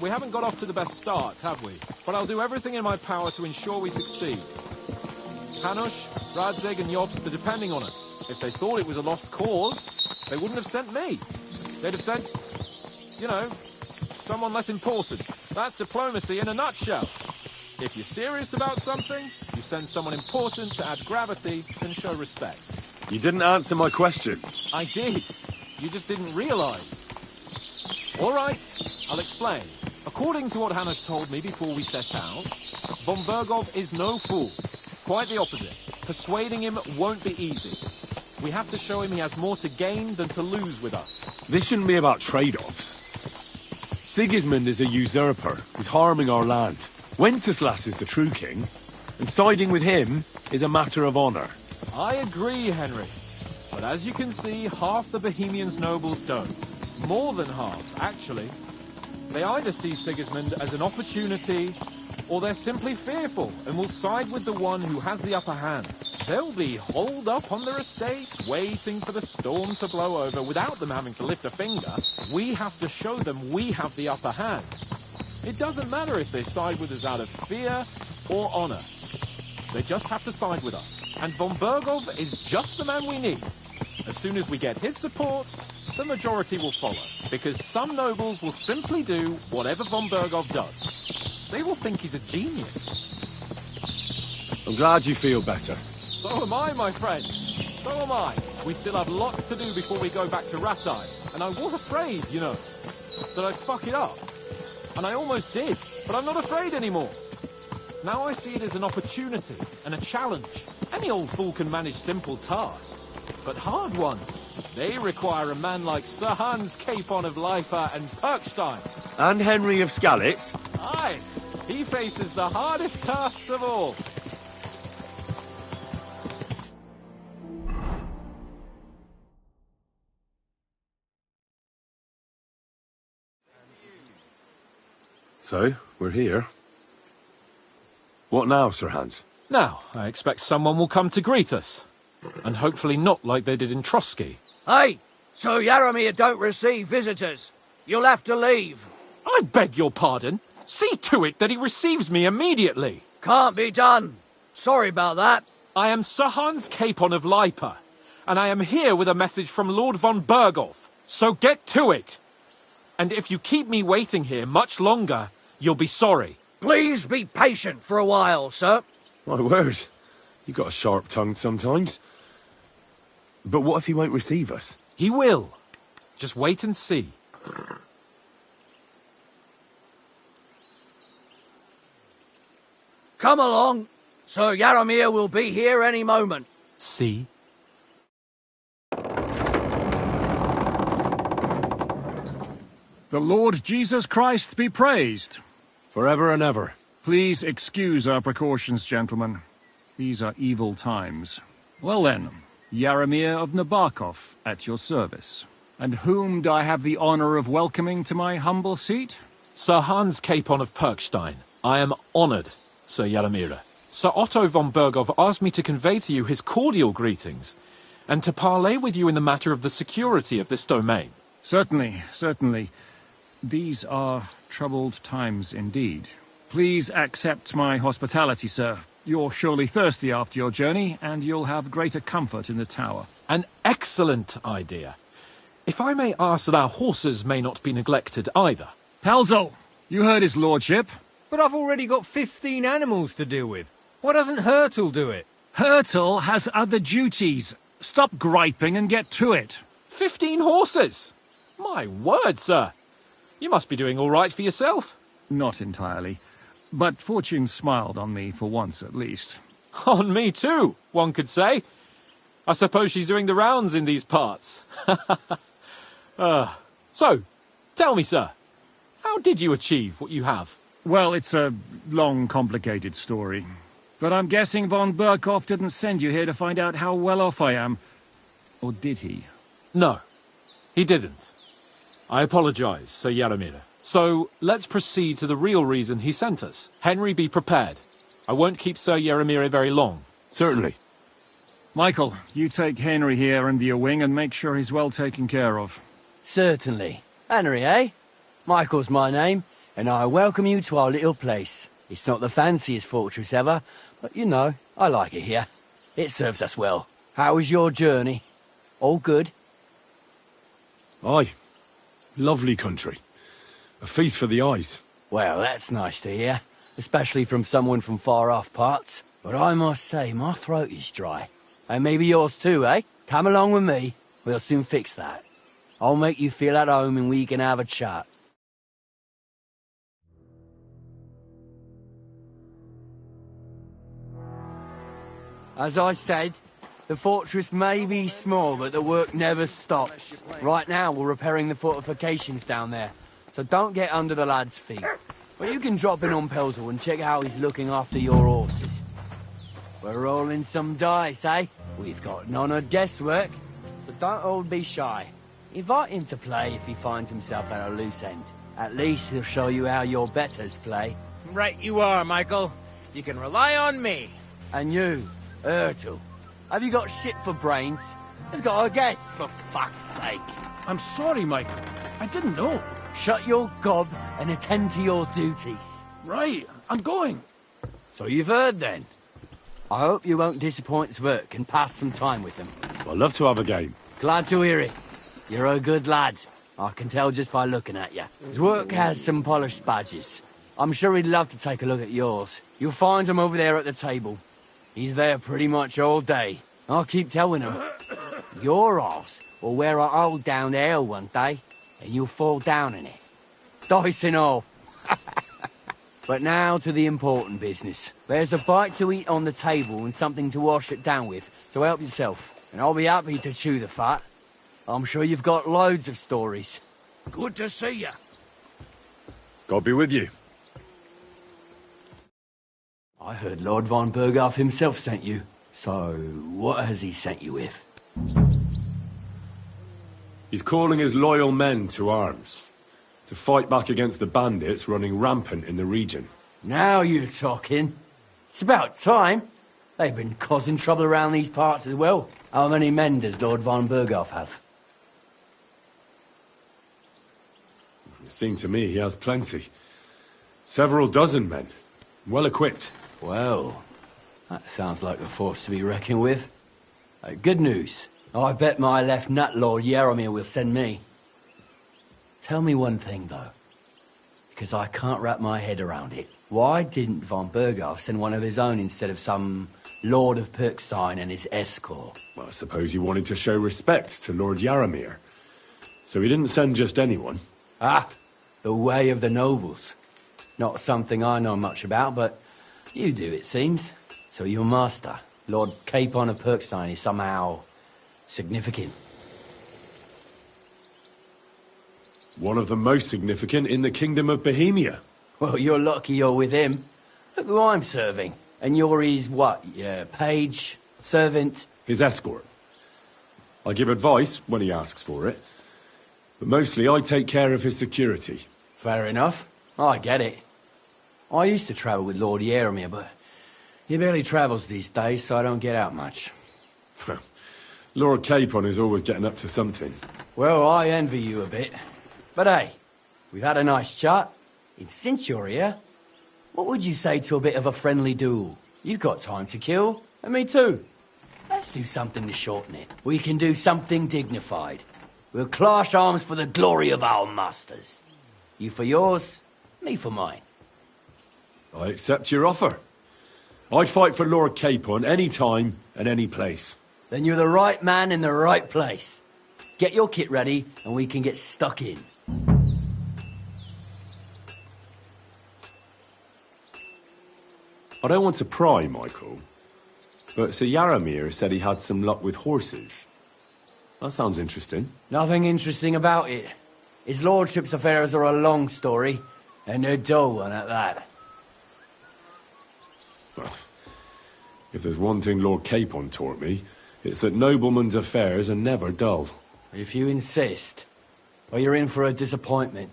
we haven't got off to the best start, have we? But I'll do everything in my power to ensure we succeed. Hanush, Radzig and Jobst are depending on us. If they thought it was a lost cause, they wouldn't have sent me. They'd have sent, you know, someone less important. That's diplomacy in a nutshell. If you're serious about something, you send someone important to add gravity and show respect. You didn't answer my question. I did. You just didn't realise. All right, I'll explain. According to what Hanush told me before we set out, von Bergov is no fool. Quite the opposite. Persuading him won't be easy. We have to show him he has more to gain than to lose with us. This shouldn't be about trade-offs. Sigismund is a usurper who's harming our land. Wenceslas is the true king, and siding with him is a matter of honor. I agree, Henry. But as you can see, half the Bohemians nobles don't. More than half, actually. They either see Sigismund as an opportunity, or they're simply fearful and will side with the one who has the upper hand. They'll be holed up on their estates, waiting for the storm to blow over without them having to lift a finger. We have to show them we have the upper hand. It doesn't matter if they side with us out of fear or honor. They just have to side with us. And von Bergov is just the man we need. As soon as we get his support, the majority will follow. Because some nobles will simply do whatever von Bergov does. They will think he's a genius. I'm glad you feel better. So am I, my friend. So am I. We still have lots to do before we go back to Rattay. And I was afraid, you know, that I'd fuck it up. And I almost did. But I'm not afraid anymore. Now I see it as an opportunity and a challenge. Any old fool can manage simple tasks. But hard ones, they require a man like Sir Hans Capon of Leipa and Perkstein. And Henry of Skalitz. Aye, he faces the hardest tasks of all. So, we're here. What now, Sir Hans? Now, I expect someone will come to greet us. And hopefully not like they did in Trotsky. Hey, so Yaromir don't receive visitors. You'll have to leave. I beg your pardon. See to it that he receives me immediately. Can't be done. Sorry about that. I am Sir Hans Capon of Leipa, and I am here with a message from Lord von Bergov. So get to it. And if you keep me waiting here much longer, you'll be sorry. Please be patient for a while, sir. My word. You got a sharp tongue sometimes. But what if he won't receive us? He will. Just wait and see. Come along. Sir Yaromir will be here any moment. See? The Lord Jesus Christ be praised. Forever and ever. Please excuse our precautions, gentlemen. These are evil times. Well then, Yaramir of Nabokov, at your service. And whom do I have the honor of welcoming to my humble seat? Sir Hans Capon of Perkstein. I am honored, Sir Yaramir. Sir Otto von Berghoff asked me to convey to you his cordial greetings, and to parley with you in the matter of the security of this domain. Certainly, certainly. These are troubled times indeed. Please accept my hospitality, sir. You're surely thirsty after your journey, and you'll have greater comfort in the tower. An excellent idea. If I may ask that our horses may not be neglected either. Pelzel, you heard his lordship. But I've already got 15 animals to deal with. Why doesn't Hurtle do it? Hurtle has other duties. Stop griping and get to it. 15 horses? My word, sir. You must be doing all right for yourself. Not entirely. But fortune smiled on me for once at least. On me too, one could say. I suppose she's doing the rounds in these parts. So, tell me, sir, how did you achieve what you have? Well, it's a long, complicated story. But I'm guessing von Berkhoff didn't send you here to find out how well off I am. Or did he? No, he didn't. I apologize, Sir Yaramir. So, let's proceed to the real reason he sent us. Henry, be prepared. I won't keep Sir Yaramir very long. Certainly. Michael, you take Henry here under your wing and make sure he's well taken care of. Certainly. Henry, eh? Michael's my name, and I welcome you to our little place. It's not the fanciest fortress ever, but you know, I like it here. It serves us well. How was your journey? All good? Aye. Lovely country. A feast for the eyes. Well, that's nice to hear, especially from someone from far-off parts. But I must say, my throat is dry. And maybe yours too, eh? Come along with me. We'll soon fix that. I'll make you feel at home and we can have a chat. As I said, the fortress may be small, but the work never stops. Right now, we're repairing the fortifications down there, so don't get under the lad's feet. But you can drop in on Pelzel and check how he's looking after your horses. We're rolling some dice, eh? We've got none of guesswork, so don't all be shy. Invite him to play if he finds himself at a loose end. At least he'll show you how your betters play. Right you are, Michael. You can rely on me. And you, Hurtle. Have you got shit for brains? You've got a guess, for fuck's sake. I'm sorry, Michael. I didn't know. Shut your gob and attend to your duties. Right, I'm going. So you've heard then. I hope you won't disappoint Zwerk and pass some time with him. I'd love to have a game. Glad to hear it. You're a good lad. I can tell just by looking at you. Zwerk has some polished badges. I'm sure he'd love to take a look at yours. You'll find him over there at the table. He's there pretty much all day. I'll keep telling him. Your arse will wear a hole down there one day, and you'll fall down in it. Dice and all. But now to the important business. There's a bite to eat on the table and something to wash it down with, so help yourself. And I'll be happy to chew the fat. I'm sure you've got loads of stories. Good to see you. God be with you. I heard Lord von Berghoff himself sent you. So, what has he sent you with? He's calling his loyal men to arms. To fight back against the bandits running rampant in the region. Now you're talking. It's about time. They've been causing trouble around these parts as well. How many men does Lord von Berghoff have? It seemed to me he has plenty. Several dozen men. Well equipped. Well, that sounds like a force to be reckoned with. Good news. I bet my left nut Lord Yaramir will send me. Tell me one thing, though, because I can't wrap my head around it. Why didn't von Berghoff send one of his own instead of some Lord of Perkstein and his escort? Well, I suppose he wanted to show respect to Lord Yaramir. So he didn't send just anyone. Ah, the way of the nobles. Not something I know much about, but you do, it seems. So your master, Lord Capon of Perkstein, is somehow significant. One of the most significant in the Kingdom of Bohemia. Well, you're lucky you're with him. Look who I'm serving. And you're his, what, page, servant? His escort. I give advice when he asks for it. But mostly I take care of his security. Fair enough. I get it. I used to travel with Lord Yaramir, but he barely travels these days, so I don't get out much. Lord Capon is always getting up to something. Well, I envy you a bit. But hey, we've had a nice chat. And since you're here, what would you say to a bit of a friendly duel? You've got time to kill, and me too. Let's do something to shorten it. We can do something dignified. We'll clash arms for the glory of our masters. You for yours, me for mine. I accept your offer. I'd fight for Lord Capon any time and any place. Then you're the right man in the right place. Get your kit ready, and we can get stuck in. I don't want to pry, Michael, but Sir Yaramir said he had some luck with horses. That sounds interesting. Nothing interesting about it. His lordship's affairs are a long story, and a dull one at that. Well, if there's one thing Lord Capon taught me, it's that noblemen's affairs are never dull. If you insist, well, you're in for a disappointment.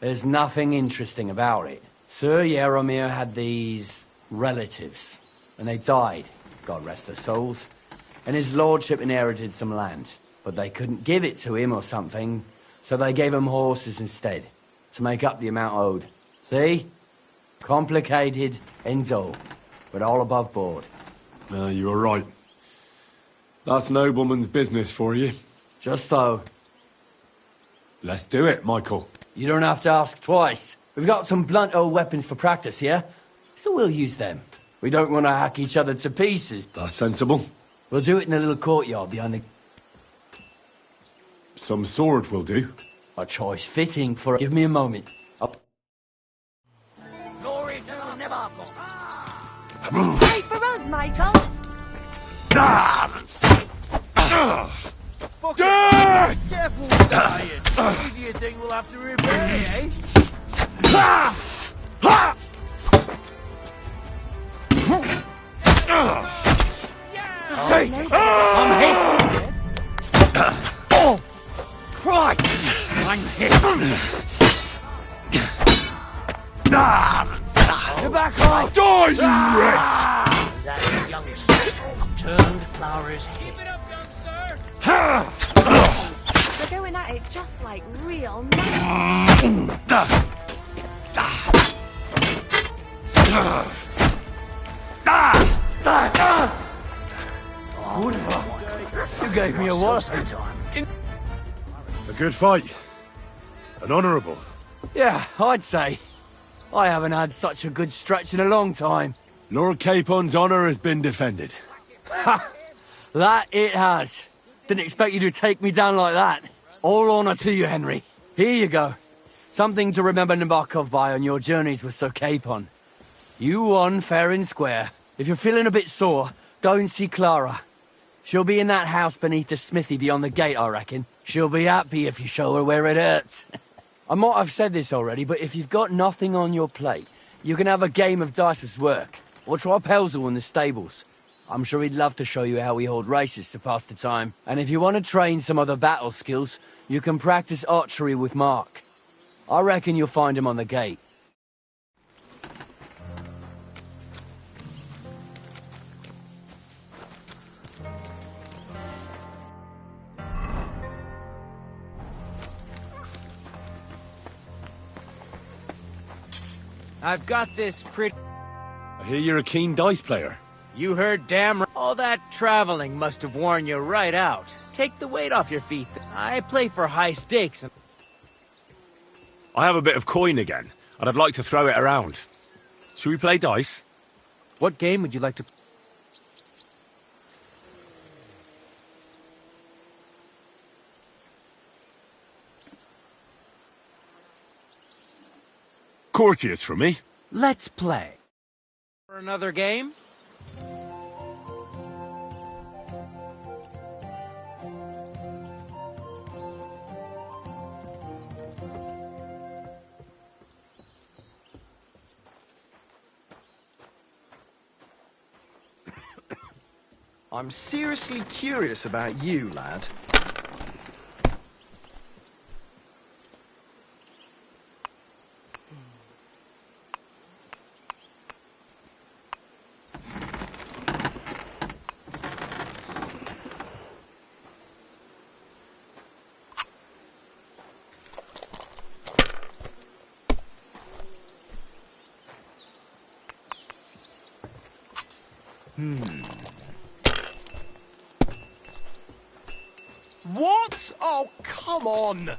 There's nothing interesting about it. Sir Yaramir had these relatives, and they died, God rest their souls, and his lordship inherited some land, but they couldn't give it to him or something, so they gave him horses instead, to make up the amount owed. See? Complicated and dull, but all above board. You were right. That's nobleman's business for you. Just so. Let's do it, Michael. You don't have to ask twice. We've got some blunt old weapons for practice here, so we'll use them. We don't want to hack each other to pieces. That's sensible. We'll do it in a little courtyard behind the... Some sword will do. A choice fitting for... Give me a moment. Up. Glory to Nevarco. Wait for us, Michael! Careful with the iron. Who do you think we'll have to repair, eh? I'm hit! Oh! Christ! I'm hit! Get back off! Die, you wretch! That young snake turned Clara's head. They're going at it just like real men. You gave me a wallet. A good fight. An honourable. Yeah, I'd say. I haven't had such a good stretch in a long time. Lord Capon's honour has been defended. Ha! That it has. Didn't expect you to take me down like that. All honour to you, Henry. Here you go. Something to remember Nabokov by on your journeys with Sir Capon. You won fair and square. If you're feeling a bit sore, go and see Clara. She'll be in that house beneath the smithy beyond the gate, I reckon. She'll be happy if you show her where it hurts. I might have said this already, but if you've got nothing on your plate, you can have a game of dice's work. Or try Pelzel in the stables. I'm sure he'd love to show you how we hold races to pass the time. And if you want to train some other battle skills, you can practice archery with Mark. I reckon you'll find him on the gate. I've got this pretty... I hear you're a keen dice player. You heard damn right. All that traveling must have worn you right out. Take the weight off your feet. I play for high stakes. I have a bit of coin again, and I'd like to throw it around. Should we play dice? What game would you like to... Courtiers for me. Let's play. For another game? I'm seriously curious about you, lad. What? Oh, come on!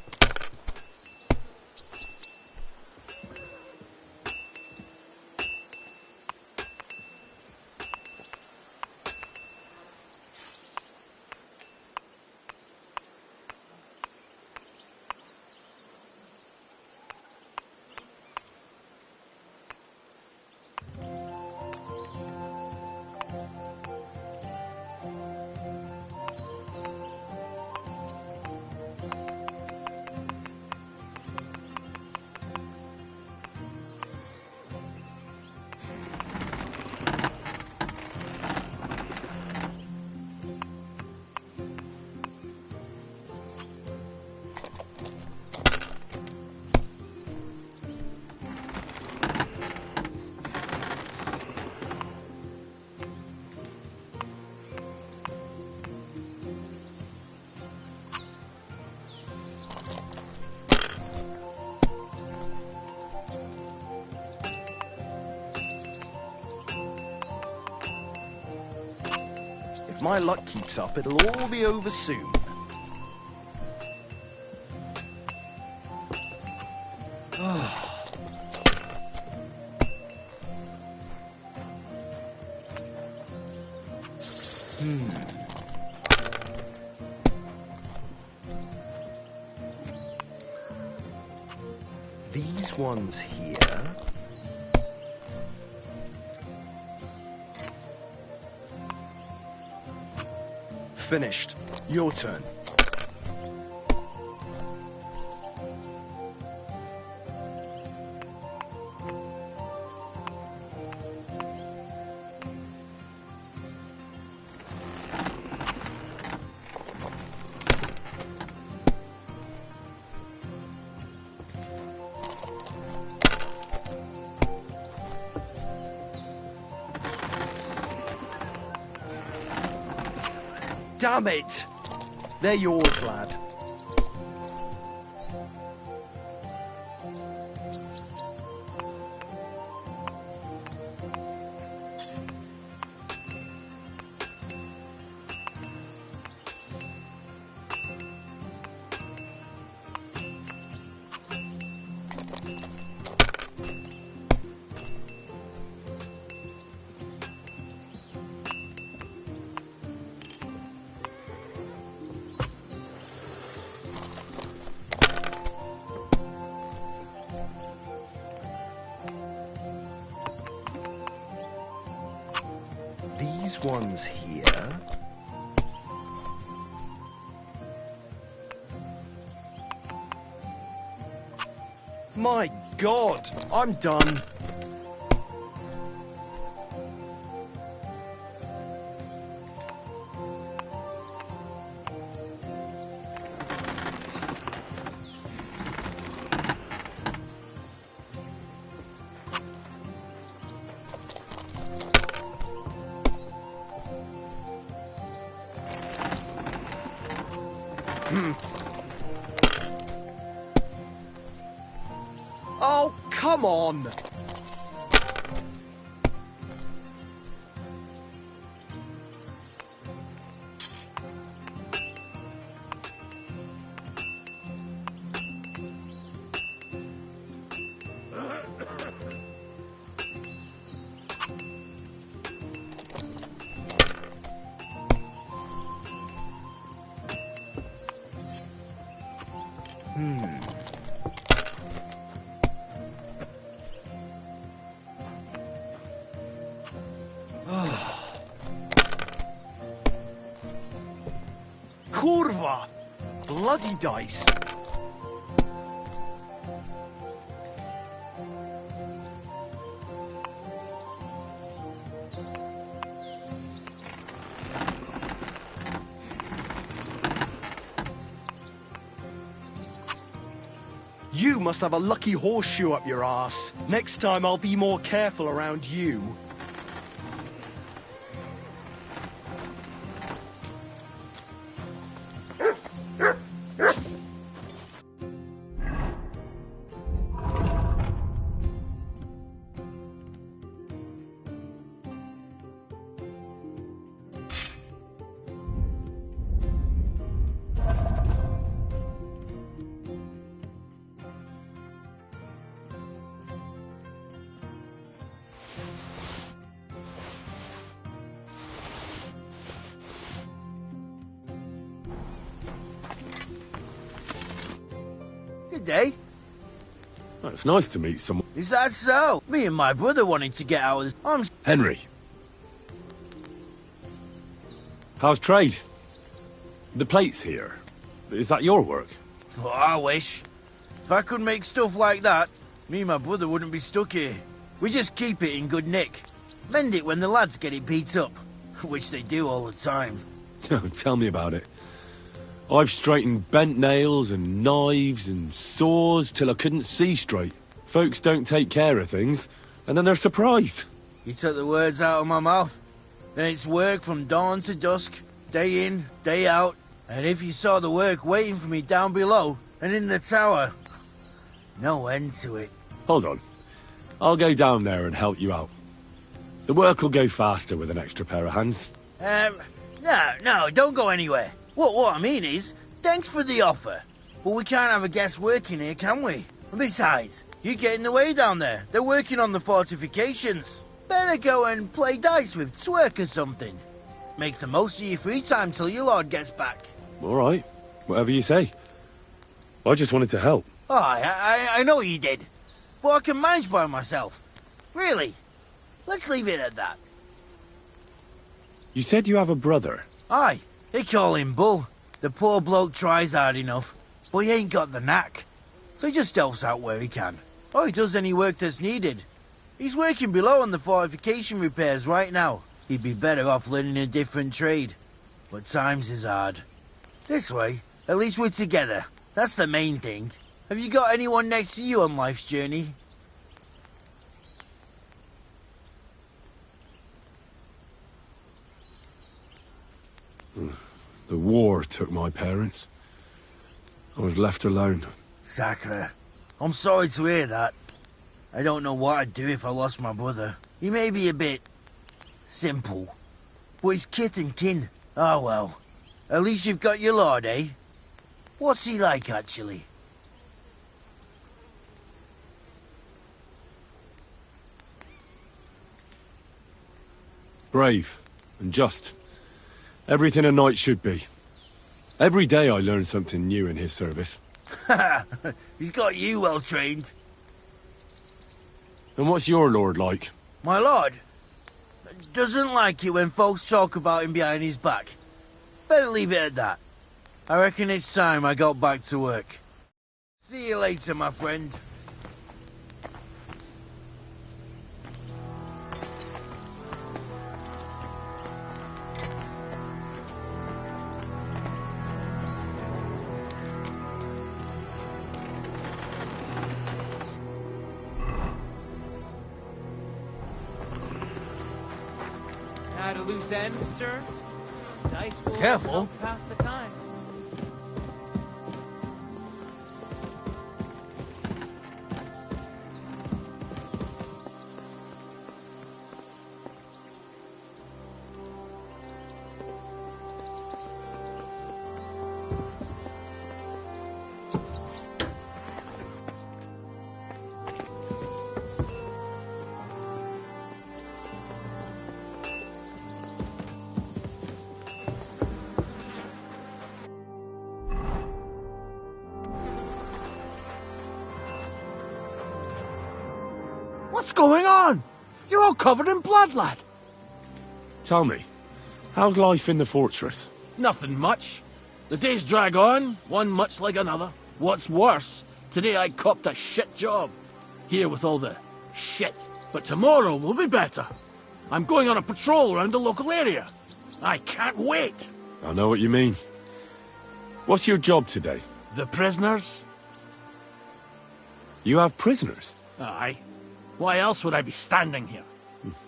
If my luck keeps up, it'll all be over soon. These ones here. Finished. Your turn. Damn it! They're yours, lad. These ones here. My God, I'm done. Oh, come on! Kurwa! Bloody dice! You must have a lucky horseshoe up your arse. Next time I'll be more careful around you. Good day. Oh, it's nice to meet someone. Is that so? Me and my brother wanted to get out of this. Henry. How's trade? The plates here. Is that your work? Well, I wish. If I could make stuff like that, me and my brother wouldn't be stuck here. We just keep it in good nick. Mend it when the lads get it beat up. Which they do all the time. Tell me about it. I've straightened bent nails and knives and saws till I couldn't see straight. Folks don't take care of things, and then they're surprised. You took the words out of my mouth. Then it's work from dawn to dusk, day in, day out. And if you saw the work waiting for me down below and in the tower, no end to it. Hold on. I'll go down there and help you out. The work will go faster with an extra pair of hands. No, don't go anywhere. What I mean is, thanks for the offer. But we can't have a guest working here, can we? And besides, you get in the way down there. They're working on the fortifications. Better go and play dice with Twerk or something. Make the most of your free time till your lord gets back. All right. Whatever you say. I just wanted to help. Oh, I know you did. But I can manage by myself. Really. Let's leave it at that. You said you have a brother. Aye. They call him Bull. The poor bloke tries hard enough, but he ain't got the knack. So he just helps out where he can. Or he does any work that's needed. He's working below on the fortification repairs right now. He'd be better off learning a different trade. But times is hard. This way, at least we're together. That's the main thing. Have you got anyone next to you on life's journey? The war took my parents. I was left alone. Sacre. I'm sorry to hear that. I don't know what I'd do if I lost my brother. He may be a bit... simple. But he's kith and kin. Oh well. At least you've got your lord, eh? What's he like, actually? Brave and just. Everything a knight should be. Every day I learn something new in his service. He's got you well trained. And what's your lord like? My lord? Doesn't like it when folks talk about him behind his back. Better leave it at that. I reckon it's time I got back to work. See you later, my friend. Had a loose end, sir? Dice will Careful. help pass the time. What's going on? You're all covered in blood, lad. Tell me, how's life in the fortress? Nothing much. The days drag on, one much like another. What's worse, today I copped a shit job. Here with all the shit. But tomorrow will be better. I'm going on a patrol around the local area. I can't wait. I know what you mean. What's your job today? The prisoners? You have prisoners? Aye. Why else would I be standing here?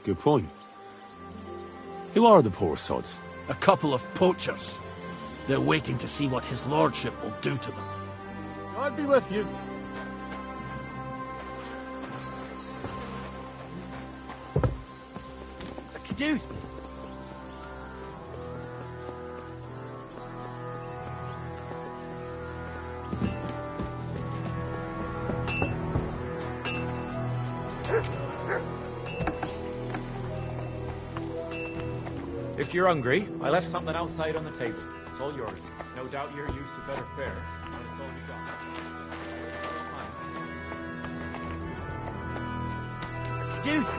Good point. Who are the poor sods? A couple of poachers. They're waiting to see what his lordship will do to them. God be with you. Excuse me. If you're hungry, I left something outside on the table. It's all yours. No doubt you're used to better fare, but it's all we got. Excuse me.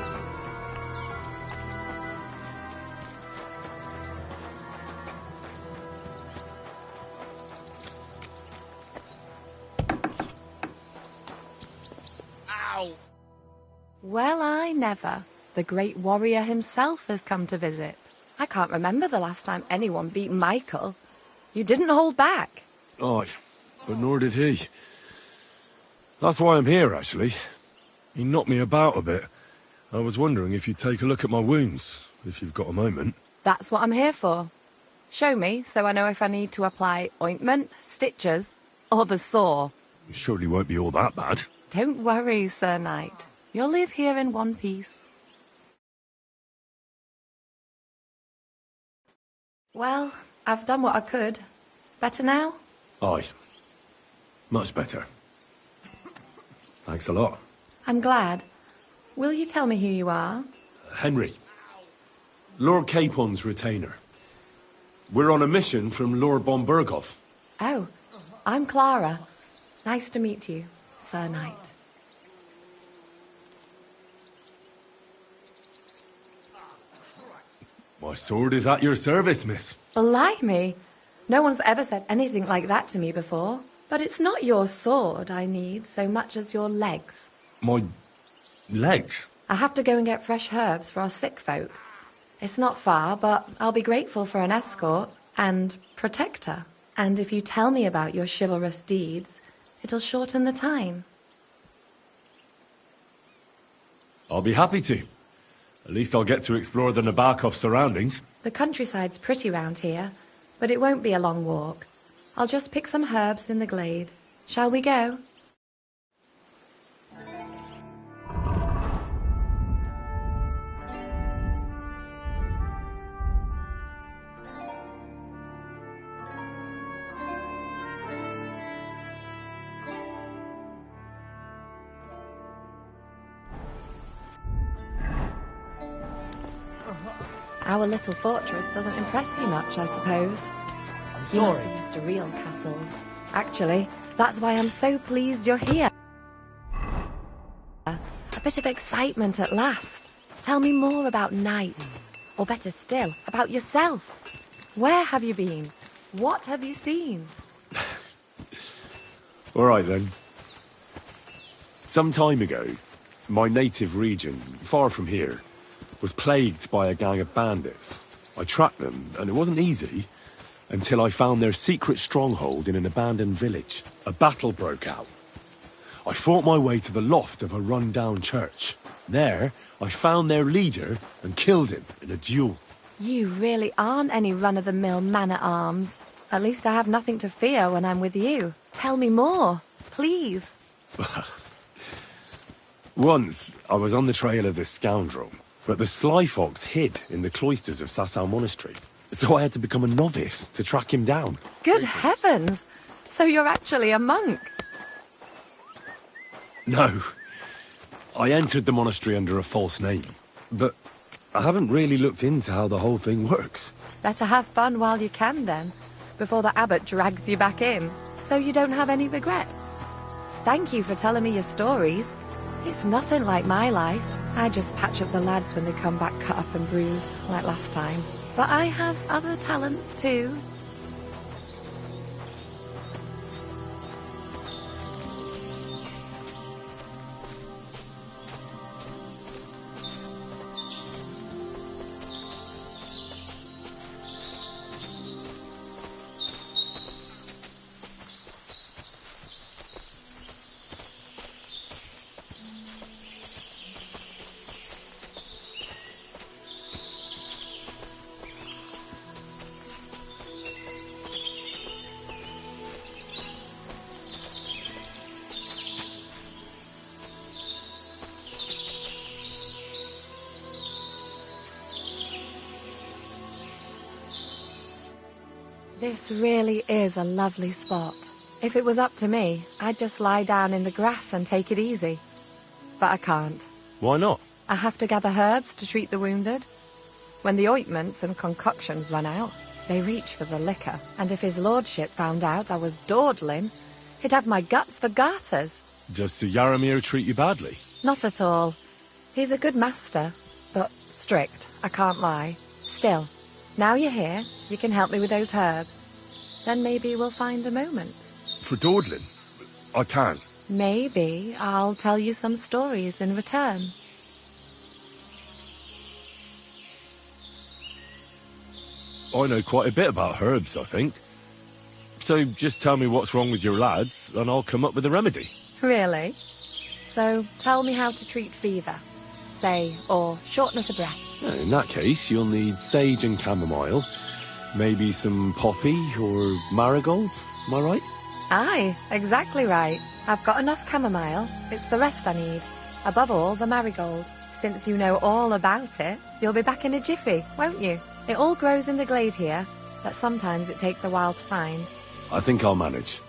Well, I never. The great warrior himself has come to visit. I can't remember the last time anyone beat Michael. You didn't hold back. Aye, but nor did he. That's why I'm here, actually. He knocked me about a bit. I was wondering if you'd take a look at my wounds, if you've got a moment. That's what I'm here for. Show me, so I know if I need to apply ointment, stitches, or the saw. It surely won't be all that bad. Don't worry, Sir Knight. You'll live here in one piece. Well, I've done what I could. Better now? Aye. Much better. Thanks a lot. I'm glad. Will you tell me who you are? Henry. Lord Capon's retainer. We're on a mission from Lord Bomberghoff. Oh, I'm Clara. Nice to meet you, Sir Knight. My sword is at your service, miss. Blimey! No one's ever said anything like that to me before. But it's not your sword I need so much as your legs. My legs? I have to go and get fresh herbs for our sick folks. It's not far, but I'll be grateful for an escort and protector. And if you tell me about your chivalrous deeds, it'll shorten the time. I'll be happy to. At least I'll get to explore the Nabokov surroundings. The countryside's pretty round here, but it won't be a long walk. I'll just pick some herbs in the glade. Shall we go? Our little fortress doesn't impress you much, I suppose. You must be used to real castles. Actually, that's why I'm so pleased you're here. A bit of excitement at last. Tell me more about knights, or better still, about yourself. Where have you been? What have you seen? All right, then. Some time ago, my native region, far from here, was plagued by a gang of bandits. I tracked them, and it wasn't easy, until I found their secret stronghold in an abandoned village. A battle broke out. I fought my way to the loft of a run-down church. There, I found their leader and killed him in a duel. You really aren't any run-of-the-mill man-at-arms. At least I have nothing to fear when I'm with you. Tell me more, please. Once, I was on the trail of this scoundrel, but the sly fox hid in the cloisters of Sasau Monastery. So I had to become a novice to track him down. Good heavens! So you're actually a monk? No. I entered the monastery under a false name. But I haven't really looked into how the whole thing works. Better have fun while you can, then, before the abbot drags you back in, so you don't have any regrets. Thank you for telling me your stories. It's nothing like my life. I just patch up the lads when they come back cut up and bruised, like last time. But I have other talents too. This really is a lovely spot. If it was up to me, I'd just lie down in the grass and take it easy. But I can't. Why not? I have to gather herbs to treat the wounded. When the ointments and concoctions run out, they reach for the liquor, and if his lordship found out I was dawdling, he'd have my guts for garters. Does Sir Yaramir treat you badly? Not at all. He's a good master, but strict, I can't lie. Still, now you're here, you can help me with those herbs. Then maybe we'll find a moment. For dawdling? I can. Maybe I'll tell you some stories in return. I know quite a bit about herbs, I think. So just tell me what's wrong with your lads, and I'll come up with a remedy. Really? So tell me how to treat fever, say, or shortness of breath. In that case, you'll need sage and chamomile, maybe some poppy or marigold, am I right? Aye, exactly right. I've got enough chamomile, it's the rest I need. Above all, the marigold. Since you know all about it, you'll be back in a jiffy, won't you? It all grows in the glade here, but sometimes it takes a while to find. I think I'll manage.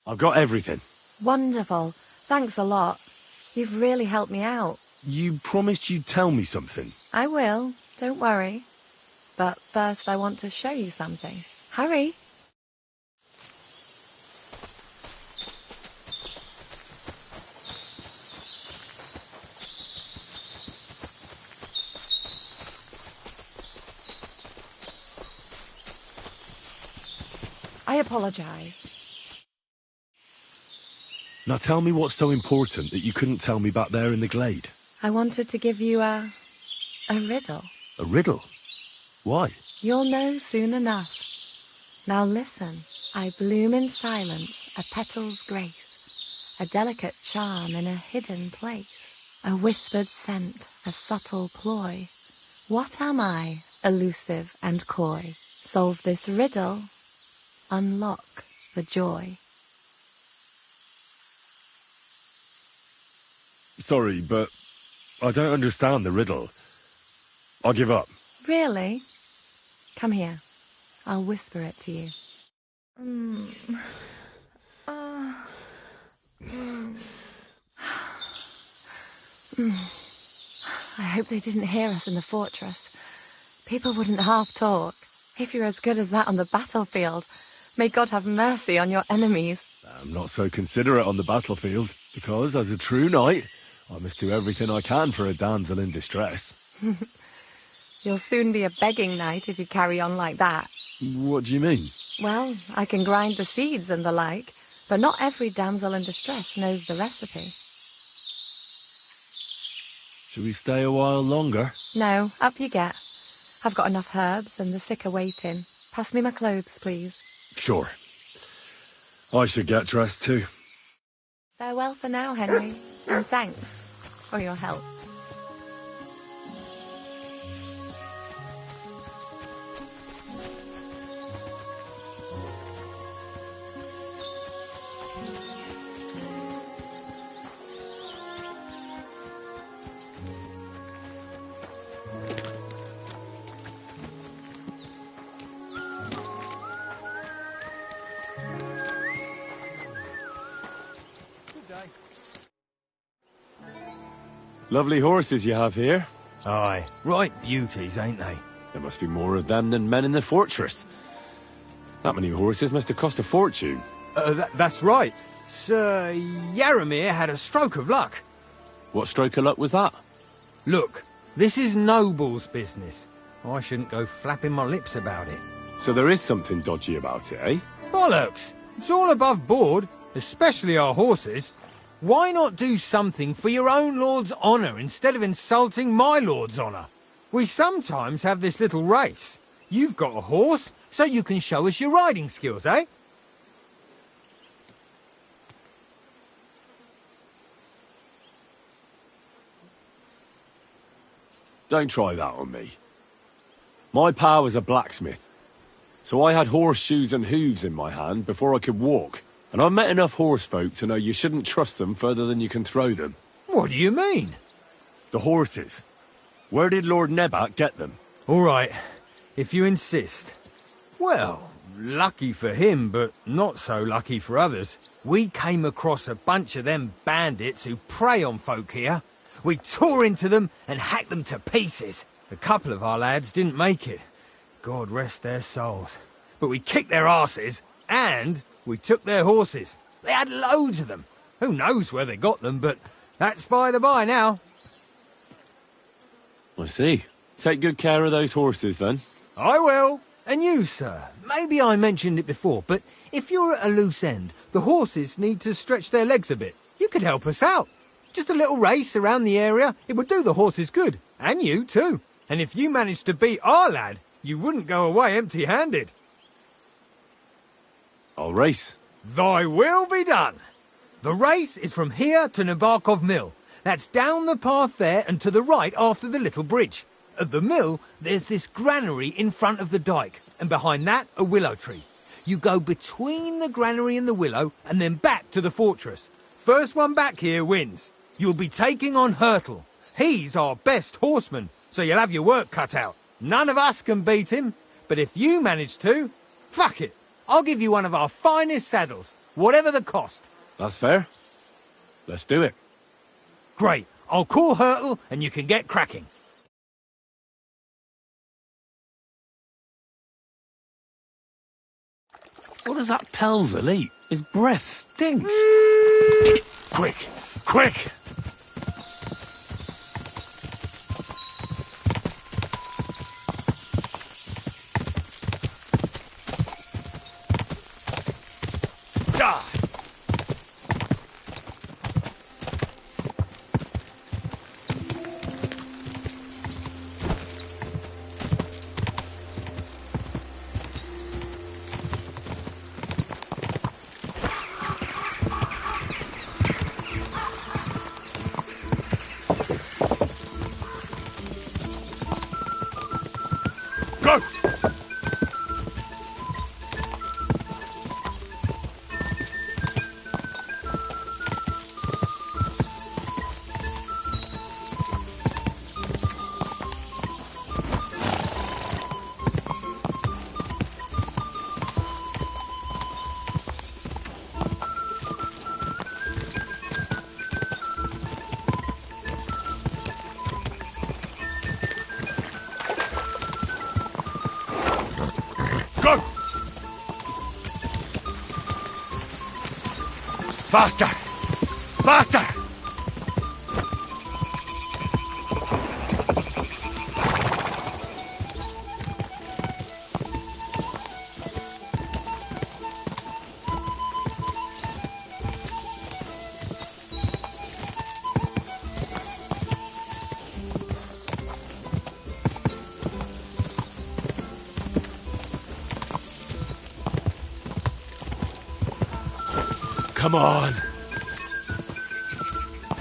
I've got everything. Wonderful. Thanks a lot. You've really helped me out. You promised you'd tell me something. I will. Don't worry. But first I want to show you something. Hurry. I apologize. Now tell me what's so important that you couldn't tell me back there in the glade. I wanted to give you a riddle. A riddle? Why? You'll know soon enough. Now listen. I bloom in silence, a petal's grace, a delicate charm in a hidden place, a whispered scent, a subtle ploy. What am I, elusive and coy? Solve this riddle, unlock the joy. Sorry, but I don't understand the riddle. I'll give up. Really? Come here. I'll whisper it to you. I hope they didn't hear us in the fortress. People wouldn't half talk. If you're as good as that on the battlefield, may God have mercy on your enemies. I'm not so considerate on the battlefield, because as a true knight, I must do everything I can for a damsel in distress. You'll soon be a begging knight if you carry on like that. What do you mean? Well, I can grind the seeds and the like, but not every damsel in distress knows the recipe. Should we stay a while longer? No, up you get. I've got enough herbs and the sick are waiting. Pass me my clothes, please. Sure. I should get dressed too. Farewell for now, Henry, and thanks for your help. Lovely horses you have here. Aye, right beauties, ain't they? There must be more of them than men in the fortress. That many horses must have cost a fortune. That's right. Sir Yaramir had a stroke of luck. What stroke of luck was that? Look, this is Noble's business. I shouldn't go flapping my lips about it. So there is something dodgy about it, eh? Bollocks! It's all above board, especially our horses. Why not do something for your own lord's honour instead of insulting my lord's honour? We sometimes have this little race. You've got a horse, so you can show us your riding skills, eh? Don't try that on me. My pa was a blacksmith, so I had horseshoes and hooves in my hand before I could walk. And I've met enough horse folk to know you shouldn't trust them further than you can throw them. What do you mean? The horses. Where did Lord Nebat get them? All right, if you insist. Well, lucky for him, but not so lucky for others. We came across a bunch of them bandits who prey on folk here. We tore into them and hacked them to pieces. A couple of our lads didn't make it. God rest their souls. But we kicked their asses, and we took their horses. They had loads of them. Who knows where they got them, but that's by the by now. I see. Take good care of those horses, then. I will. And you, sir. Maybe I mentioned it before, but if you're at a loose end, the horses need to stretch their legs a bit. You could help us out. Just a little race around the area. It would do the horses good. And you, too. And if you managed to beat our lad, you wouldn't go away empty-handed. I'll race. Thy will be done. The race is from here to Nabokov Mill. That's down the path there and to the right after the little bridge. At the mill, there's this granary in front of the dyke, and behind that, a willow tree. You go between the granary and the willow, and then back to the fortress. First one back here wins. You'll be taking on Hurtle. He's our best horseman, so you'll have your work cut out. None of us can beat him, but if you manage to, fuck it. I'll give you one of our finest saddles, whatever the cost. That's fair. Let's do it. Great. I'll call Hurtle and you can get cracking. What does that Pelzer eat? His breath stinks. Quick! Quick! Go! Go! Faster! Faster! Come on!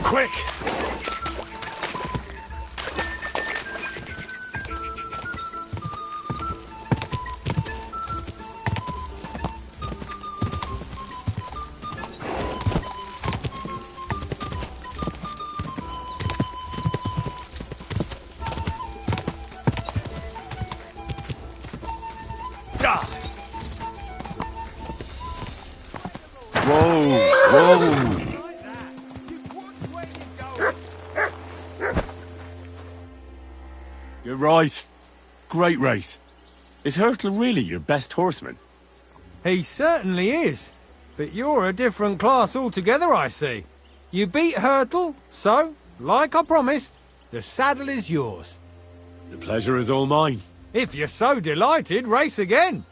Quick! Whoa! Whoa! You're right. Great race. Is Hurtle really your best horseman? He certainly is. But you're a different class altogether, I see. You beat Hurtle, so, like I promised, the saddle is yours. The pleasure is all mine. If you're so delighted, race again.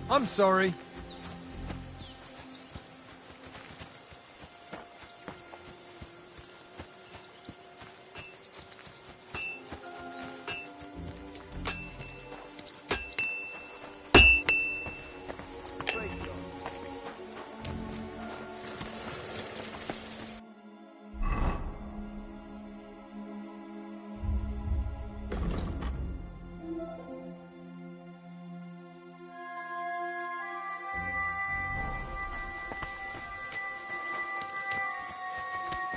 I'm sorry.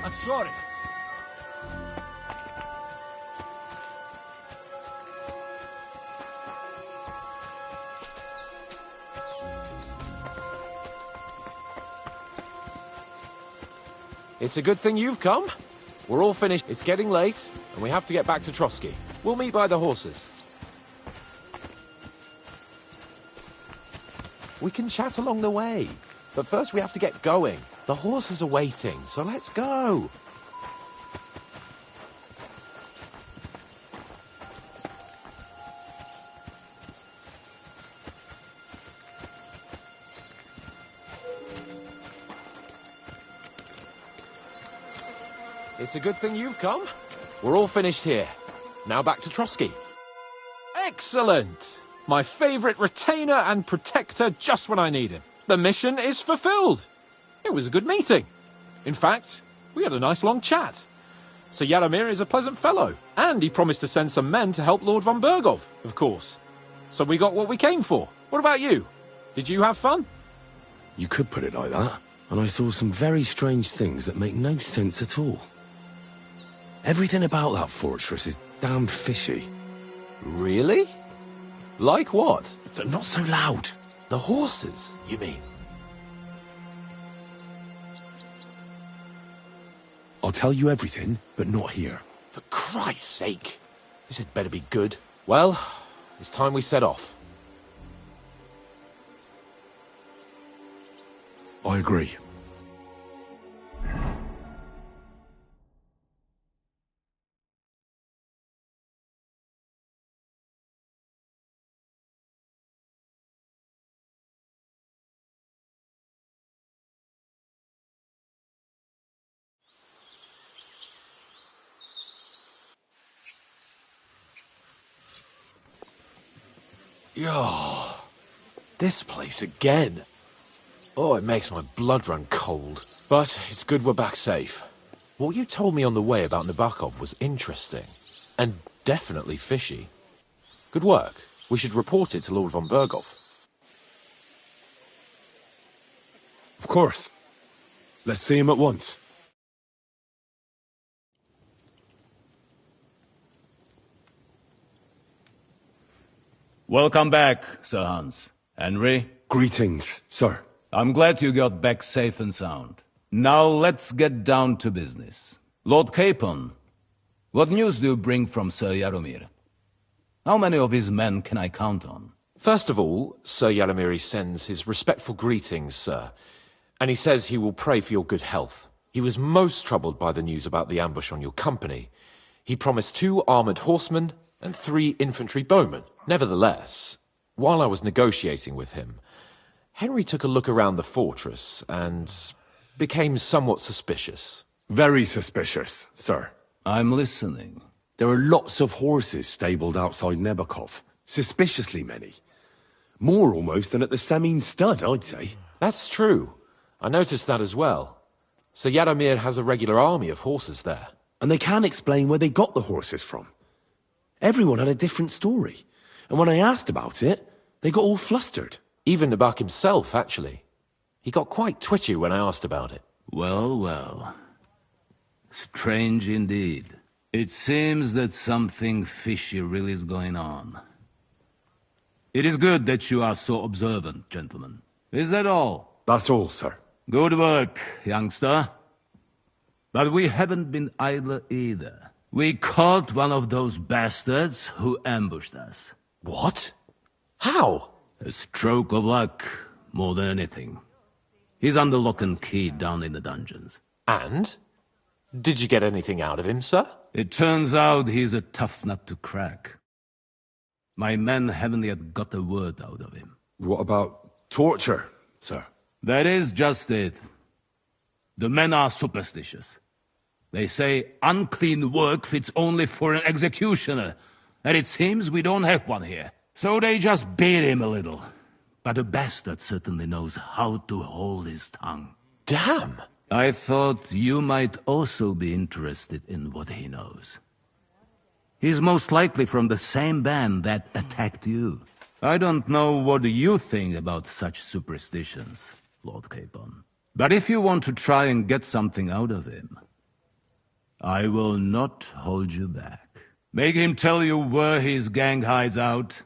I'm sorry. It's a good thing you've come. We're all finished. It's getting late, and we have to get back to Trotsky. We'll meet by the horses. We can chat along the way, but first we have to get going. The horses are waiting, so let's go. it's a good thing you've come. We're all finished here. Now back to Trotsky. Excellent! My favourite retainer and protector just when I need him. The mission is fulfilled. It was a good meeting. In fact, we had a nice long chat. Sir Yaramir is a pleasant fellow, and he promised to send some men to help Lord von Bergov, of course. So we got what we came for. What about you? Did you have fun? You could put it like that. And I saw some very strange things that make no sense at all. Everything about that fortress is damn fishy. Really? Like what? They're not so loud. The horses, you mean? I'll tell you everything, but not here. For Christ's sake. This had better be good. Well, it's time we set off. I agree. Yo, this place again. Oh, it makes my blood run cold. But it's good we're back safe. What you told me on the way about Nabokov was interesting. And definitely fishy. Good work. We should report it to Lord von Bergov. Of course. Let's see him at once. Welcome back, Sir Hans. Henry? Greetings, sir. I'm glad you got back safe and sound. Now let's get down to business. Lord Capon, what news do you bring from Sir Yaramir? How many of his men can I count on? First of all, Sir Yaramir sends his respectful greetings, sir. And he says he will pray for your good health. He was most troubled by the news about the ambush on your company. He promised 2 armoured horsemen and 3 infantry bowmen. Nevertheless, while I was negotiating with him, Henry took a look around the fortress and became somewhat suspicious. Very suspicious, sir. I'm listening. There are lots of horses stabled outside Nabokov. Suspiciously many. More almost than at the Samin stud, I'd say. That's true. I noticed that as well. Sir Yaramir has a regular army of horses there. And they can't explain where they got the horses from. Everyone had a different story. And when I asked about it, they got all flustered. Even Nabok himself, actually. He got quite twitchy when I asked about it. Well, well. Strange indeed. It seems that something fishy really is going on. It is good that you are so observant, gentlemen. Is that all? That's all, sir. Good work, youngster. But we haven't been idle either. We caught one of those bastards who ambushed us. What? How? A stroke of luck, more than anything. He's under lock and key down in the dungeons. And? Did you get anything out of him, sir? It turns out he's a tough nut to crack. My men haven't yet got a word out of him. What about torture, sir? That is just it. The men are superstitious. They say unclean work fits only for an executioner, and it seems we don't have one here. So they just beat him a little. But the bastard certainly knows how to hold his tongue. Damn! I thought you might also be interested in what he knows. He's most likely from the same band that attacked you. I don't know what you think about such superstitions, Lord Capon. But if you want to try and get something out of him, I will not hold you back. Make him tell you where his gang hides out,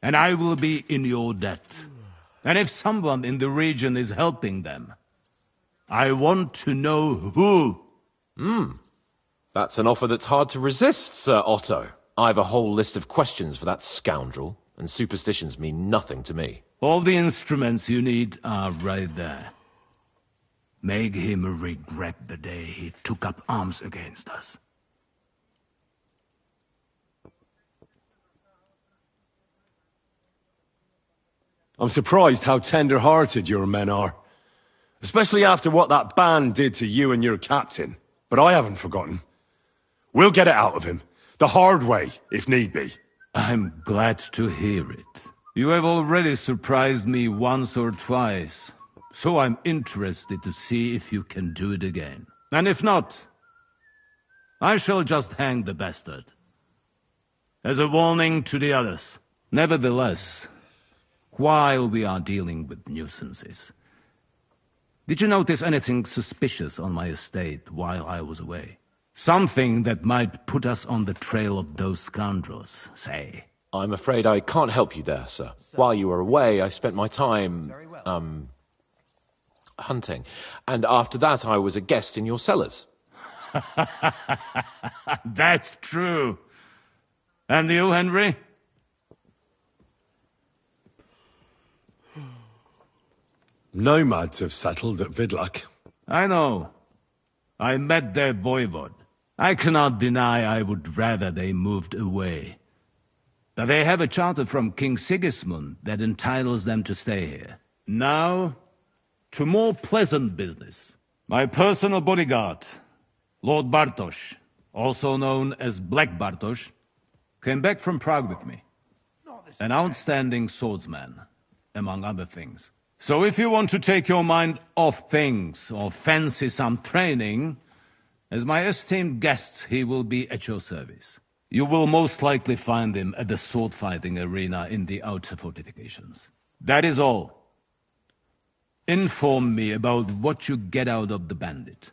and I will be in your debt. And if someone in the region is helping them, I want to know who. That's an offer that's hard to resist, Sir Otto. I've a whole list of questions for that scoundrel, and superstitions mean nothing to me. All the instruments you need are right there. Make him regret the day he took up arms against us. I'm surprised how tender-hearted your men are. Especially after what that band did to you and your captain. but I haven't forgotten. We'll get it out of him. The hard way, if need be. I'm glad to hear it. You have already surprised me once or twice, so I'm interested to see if you can do it again. And if not, I shall just hang the bastard. As a warning to the others. Nevertheless, while we are dealing with nuisances, did you notice anything suspicious on my estate while I was away? Something that might put us on the trail of those scoundrels, say. I'm afraid I can't help you there, sir. While you were away, I spent my time, hunting. And after that, I was a guest in your cellars. That's true. And you, Henry? Nomads have settled at Vidlak. I know. I met their voivod. I cannot deny I would rather they moved away. But they have a charter from King Sigismund that entitles them to stay here. Now, to more pleasant business. My personal bodyguard, Lord Bartosz, also known as Black Bartosz, came back from Prague with me. An outstanding swordsman, among other things. So if you want to take your mind off things, or fancy some training, as my esteemed guest, he will be at your service. You will most likely find him at the sword-fighting arena in the outer fortifications. That is all. Inform me about what you get out of the bandit.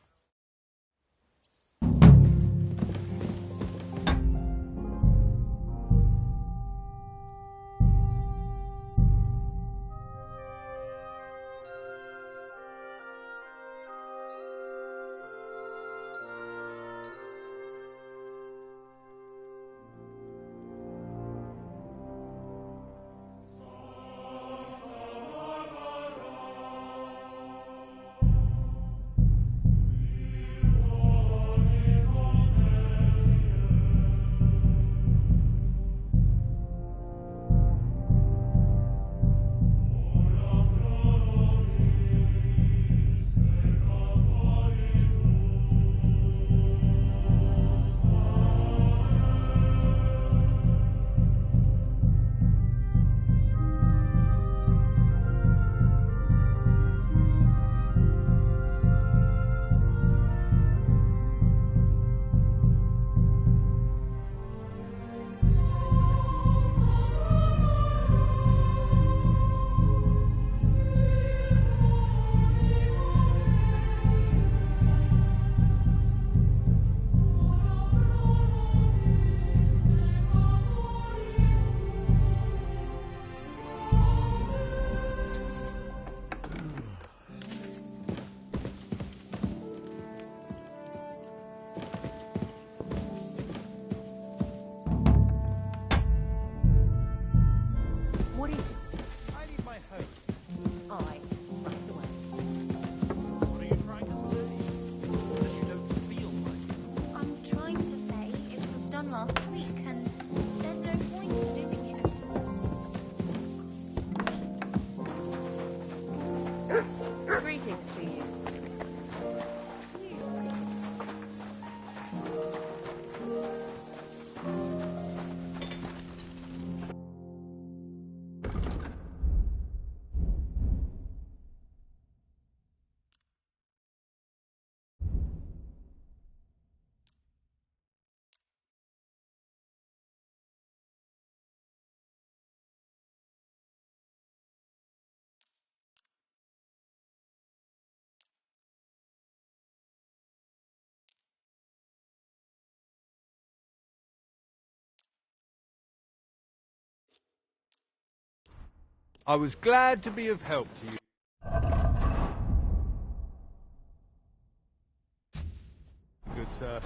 I was glad to be of help to you. Good sir.